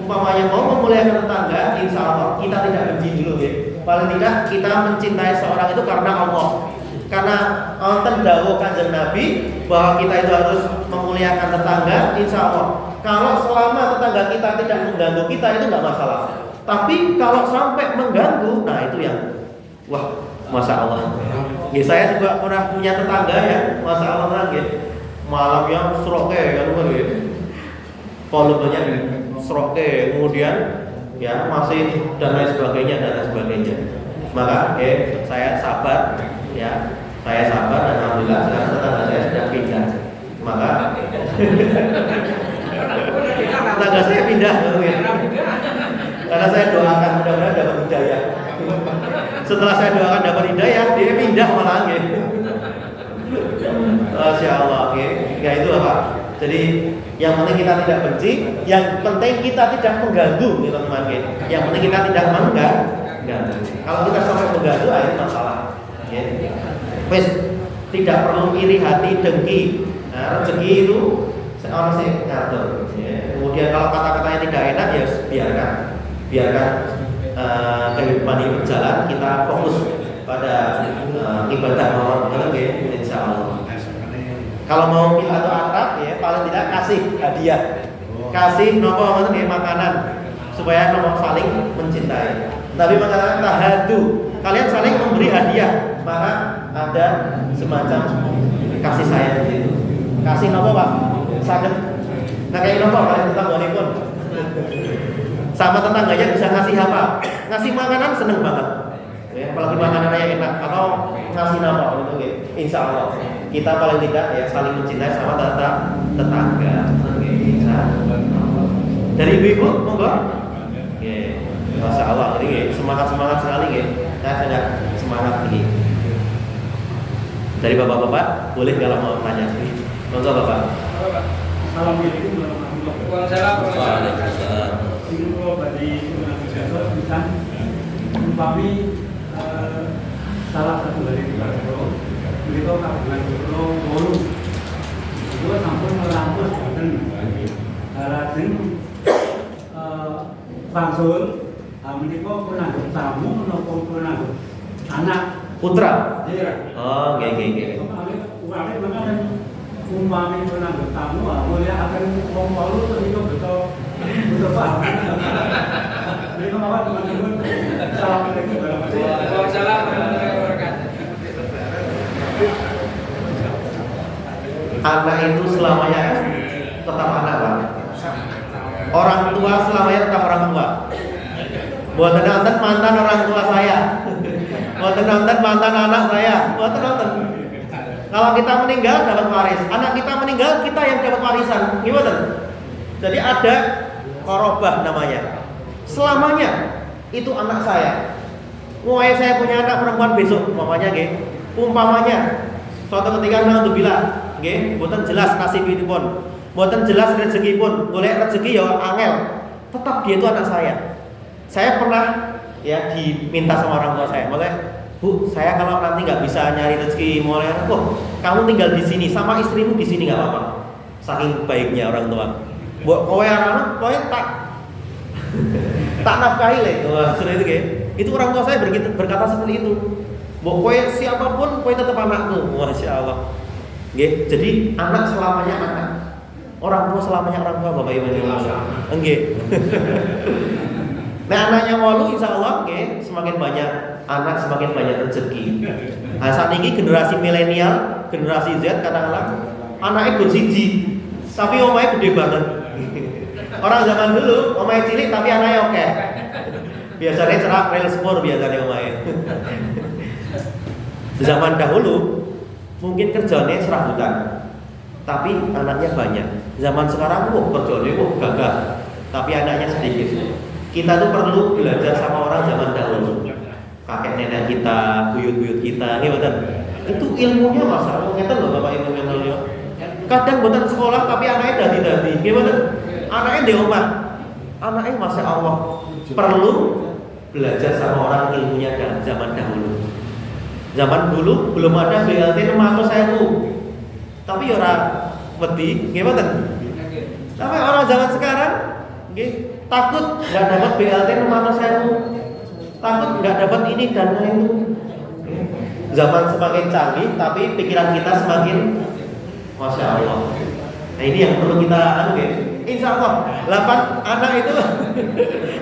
umpamanya mau memuliakan tetangga, insya Allah kita tidak benci dulu ya. Paling tidak kita mencintai seorang itu karena Allah. Karena wonten dawuh Kanjeng Nabi bahwa kita itu harus memuliakan tetangga, insya Allah. Kalau selama tetangga kita tidak mengganggu kita itu nggak masalah. Tapi kalau sampai mengganggu, nah itu yang wah, masya Allah. Ya, saya juga pernah punya tetangga ya, masya Allah lagi. Malamnya stroke kan volumenya stroke, kemudian ya masih dan lain sebagainya. Maka saya sabar ya, saya sabar dan alhamdulillah sekarang tetangga saya sudah pindah. Maka tetangga saya pindah karena saya doakan mudah-mudahan dapat hidayah. Setelah saya doakan dapat hidayah, dia pindah malah gitu. Masya Allah, ya itu apa? Jadi yang penting kita tidak benci, yang penting kita tidak mengganggu, teman-teman. Yang penting kita tidak mengganggu. Kalau kita sampai mengganggu, itu masalah. Wes tidak perlu iri hati, dengki. Nah, rezeki itu orang sih ngatur. Kemudian kalau kata-katanya tidak enak, ya biarkan kehidupan ini berjalan. Kita fokus pada ibadah Allah, insya Allah. Kalau mau kita atau akrab ya paling tidak kasih hadiah, kasih nopo makanan supaya nopo saling mencintai. Tapi mengatakan tahadu, kalian saling memberi hadiah, maka ada semacam kasih sayang di situ. Kasih nopo Pak, sakit. Nah kayak nopo kalian tetangga pun sama tetangganya bisa ngasih apa? Ngasih makanan seneng banget. Ya, apalagi makanannya enak atau ngasih nama gitu, insya Allah kita paling tidak ya saling mencintai sama tetangga. Dari ibu-ibu, monggo. Masya Allah, ini semangat sekali ya. Saya sangat semangat ini. Dari bapak-bapak, boleh kalau mau tanya. Monggo bapak. Assalamualaikum warahmatullahi wabarakatuh. Waalaikumsalam. Ini bagi Nabi bisa umpami salah satu dari kita beliau kagungan beliau wolu itu sampun merampus dan lajeng Pansul menika pun nganggo tamu menapa pun nganggo anak Putra. Iya. Oh, nggih. Umpami pun nganggo tamu, mulya akan wong walu menika betul paham. Menika mawon teman-teman. Assalamualaikum warahmatullahi wabarakatuh. Waalaikumsalam warahmatullahi wabarakatuh. Anak itu selamanya tetap anak, Pak. Orang tua selamanya tetap orang tua. Buat nonton mantan orang tua saya. Buat nonton mantan anak saya. Buat nonton. Kalau kita meninggal dapat waris, anak kita meninggal kita yang dapat warisan. Gimana? Jadi ada korobah namanya. Selamanya itu anak saya. Mulai saya punya anak perempuan besok, umpamanya suatu ketika naudzubillah, nggih, mboten jelas nasibipun, mboten jelas rezekipun, golek rezeki ya angel. Tetap dia itu anak saya. Saya pernah ya diminta sama orang tua saya, makanya Bu, saya kalau nanti nggak bisa nyari rezeki mulai, kamu tinggal di sini sama istrimu di sini nggak apa-apa. Saking baiknya orang tua. Buat kowe anak, kowe tak nafkahi le. Wah, sudah itu kayak. Itu orang tua saya berkata seperti itu. Buat kowe siapapun, kowe tetap anakku. Masya Allah. Nggih, jadi anak selamanya anak. Orang tua selamanya orang tua, Bapak Ibu yang nggih. Nah, anaknya walu insya Allah semakin banyak anak semakin banyak rezeki. Nah, saat ini generasi milenial, generasi Z katakanlah anaknya bersiji, tapi omahnya gede banget. Orang zaman dulu omahnya cilik tapi anaknya oke. Biasanya cerak rel spur biasanya omahnya. Zaman dahulu mungkin kerjanya serabutan, tapi anaknya banyak. Zaman sekarang kerjanya gagah, tapi anaknya sedikit. Kita tuh perlu belajar sama orang zaman dahulu. Kakek nenek kita, buyut-buyut kita, betul. Itu ilmunya masalah, ngerti loh Bapak Ibu yang mulia. Kadang bukan sekolah tapi anaknya dadi, gimana? Anaknya di rumah, anaknya masya Allah perlu belajar sama orang ilmunya dalam zaman dahulu. Zaman dulu belum ada BLT 600.000, tapi orang wedi, gimana? Tapi orang zaman sekarang, takut nggak dapat BLT 600.000, takut nggak dapat ini dan itu. Zaman semakin canggih, tapi pikiran kita semakin, masya Allah. Nah ini yang perlu kita insya Allah 8 anak itu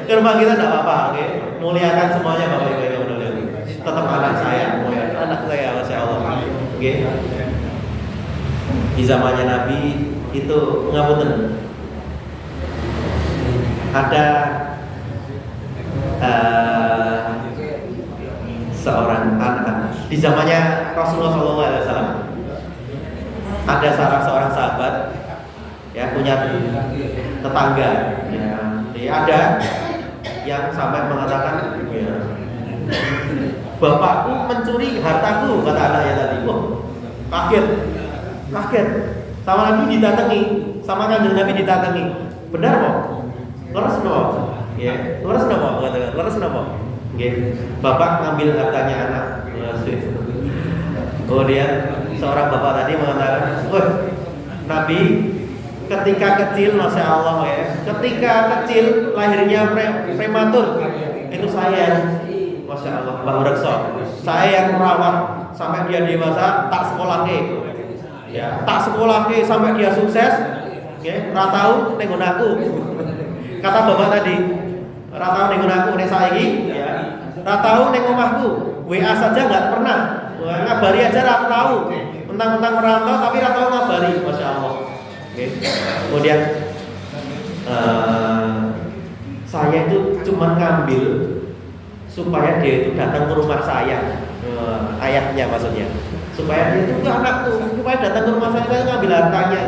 ke rumah kita tidak apa-apa. Muliakan semuanya Bapak Ibu yang mulia. Tetap anak saya, anak saya, masya Allah. Di zamannya Nabi itu ngapunten. Ada seorang anak di zamannya Rasulullah SAW. Ada seorang sahabat ya punya tetangga ya, ada yang sampai mengatakan ya, bapakku mencuri hartaku, kata anaknya tadi. Wah, kaget sama Nabi didatangi, sama Kanjeng Nabi didatangi. Benar kok? Leres napa? Ya, leres napa? Katakan, leres napa? Nggih. Bapak ngambil hartanya anak. Kemudian seorang bapak tadi mengatakan, "Wah, Nabi ketika kecil, masya Allah ya, ketika kecil lahirnya prematur, itu saya, masya Allah, Mbah Rekso, saya yang merawat sampai dia dewasa, tak sekolah ya, tak sekolah sampai dia sukses, ya, ratau nengon aku." Kata bapak tadi, ratau nengon aku, nek saiki, ya, ratau neng omahku, WA saja nggak pernah, ngabari aja ratau, mentang-mentang merantau tapi ratau ngabari, masya Allah. Kemudian saya itu cuma ngambil supaya dia itu datang ke rumah saya, ayahnya maksudnya, supaya dia itu anakku, supaya datang ke rumah saya ngambil hartanya.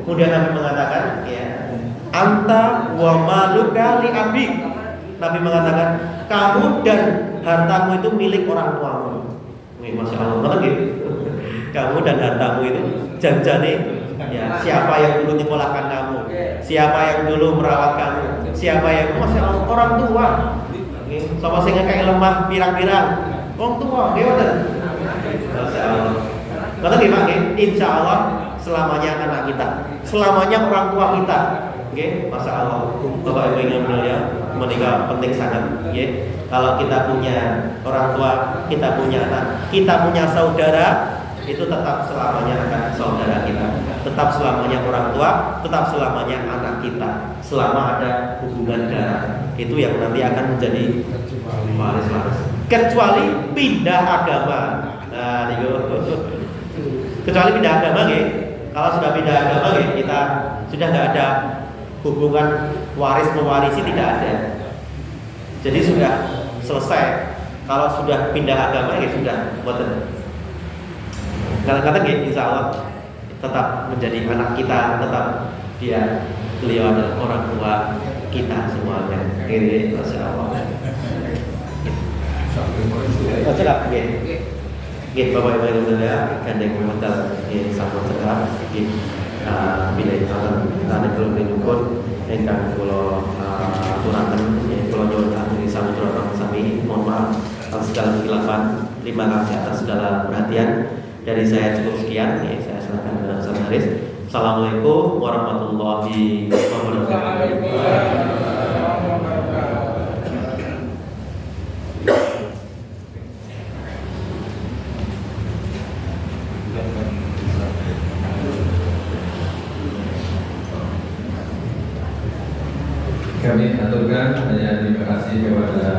Kemudian Nabi mengatakan, ya, anta wa maluka li abik. Nabi mengatakan, kamu dan hartamu itu milik orang tuamu. Masya Allah, kamu dan hartamu itu janjane. Ya, siapa yang dulu nyekolahkan kamu, siapa yang dulu merawat kamu, siapa yang, masya Allah, orang tua. Sama sehingga kayak lemah pirang-pirang, orang tua, gimana? Masya Allah. Kata gimana? Insya Allah selamanya anak kita, selamanya orang tua kita. Masya Allah. Bapak Ibu yang mulia, menikah penting sangat ya. Kalau kita punya orang tua, kita punya anak, kita punya saudara, itu tetap selamanya akan saudara kita, tetap selamanya orang tua, tetap selamanya anak kita, selama ada hubungan darah. Itu yang nanti akan menjadi waris. Kecuali pindah agama. Nah, kecuali pindah agama ya. Kalau sudah pindah agama ya, kita sudah nggak ada hubungan waris mewarisi, tidak ada. Jadi sudah selesai. Kalau sudah pindah agama ya sudah, boten. Kadang-kadang ya, insya Allah tetap menjadi anak kita, tetap beliau adalah orang tua kita semuanya. Ini masya Allah. Cerak, Bapak Ibu yang mulia, gandeng modal sampun cekap, bila alam tanah belum dinukun, engkang kulo aturaken, kulo nyuwun aturi samudra sami, mohon maaf atas segala kekhilafan, terima kasih atas segala perhatian. Dari saya cukup sekian, saya serahkan kepada Ustaz Haris. Assalamualaikum warahmatullahi wabarakatuh. Kami aturkan banyak terima kasih kepada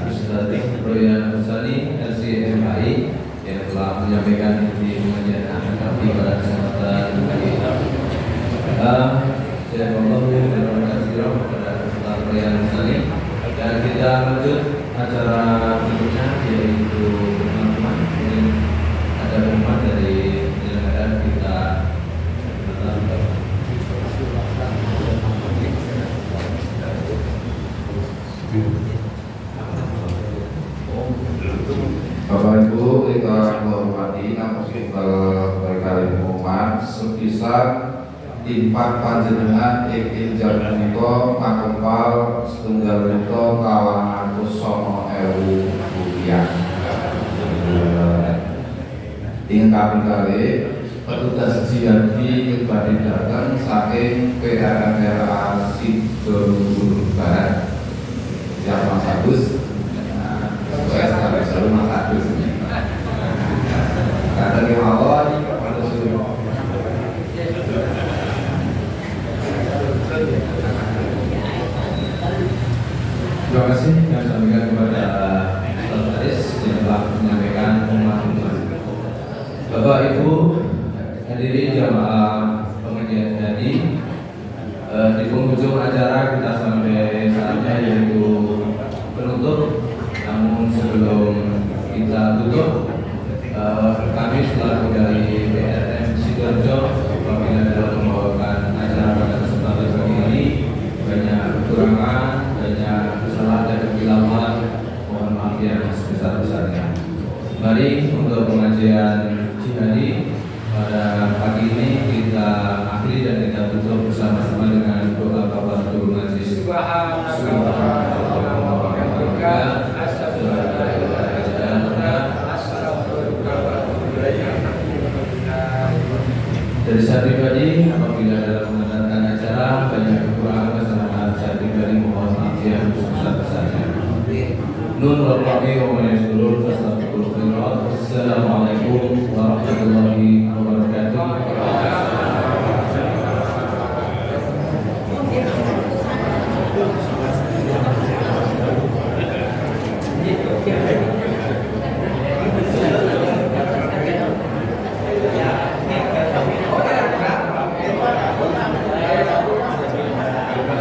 Ustaz Royan Husani LCMI yang telah menyampaikan di pengajian kami pada kesempatan kali ini. Saya mohon terima kasih kepada Ustaz Royan Husani dan kita lanjut acara berikutnya yaitu pengumuman. Ada pengumuman dari penyelenggara kita. Bapak Ibu kita hormati namun kita berkali pengumuman sepisan timpat panjenengan ing jaman menika makempal setunggal menika kawangan Rp9.000. Ing kaping kalih petugas GRB kembali datang saking PRMRA Sidoarjo Barat yang Mas Agus. Saya selalu Mas Agus. Kata yang awal pada suruh. Terima kasih yang sampaikan kepada Ustaz Haris yang telah menyampaikan pengumuman. Bapak Ibu hadirin jamaah pengajian tadi, di penghujung acara kita sampai saatnya yaitu penutup. Namun sebelum kita tutup, kami selaku dari PRM Sidoarjo apabila dalam membawakan acara pada kesempatan pagi ini banyak kekurangan, banyak kesalahan dan kekhilafan, mohon maaf yang sebesar-besarnya. Mari untuk pengajian jihadi pada pagi ini kita akhiri dan kita tutup bersama-sama dengan doa kafaratul majlis. Dari saya pribadi, apabila dalam menjalankan acara banyak kekurangan kesalahan, saya pribadi mohon maaf yang sebesar-besarnya. Nun wal qabi wa man yasdurul fastabqul khairat. Assalamualaikum warahmatullahi wabarakatuh.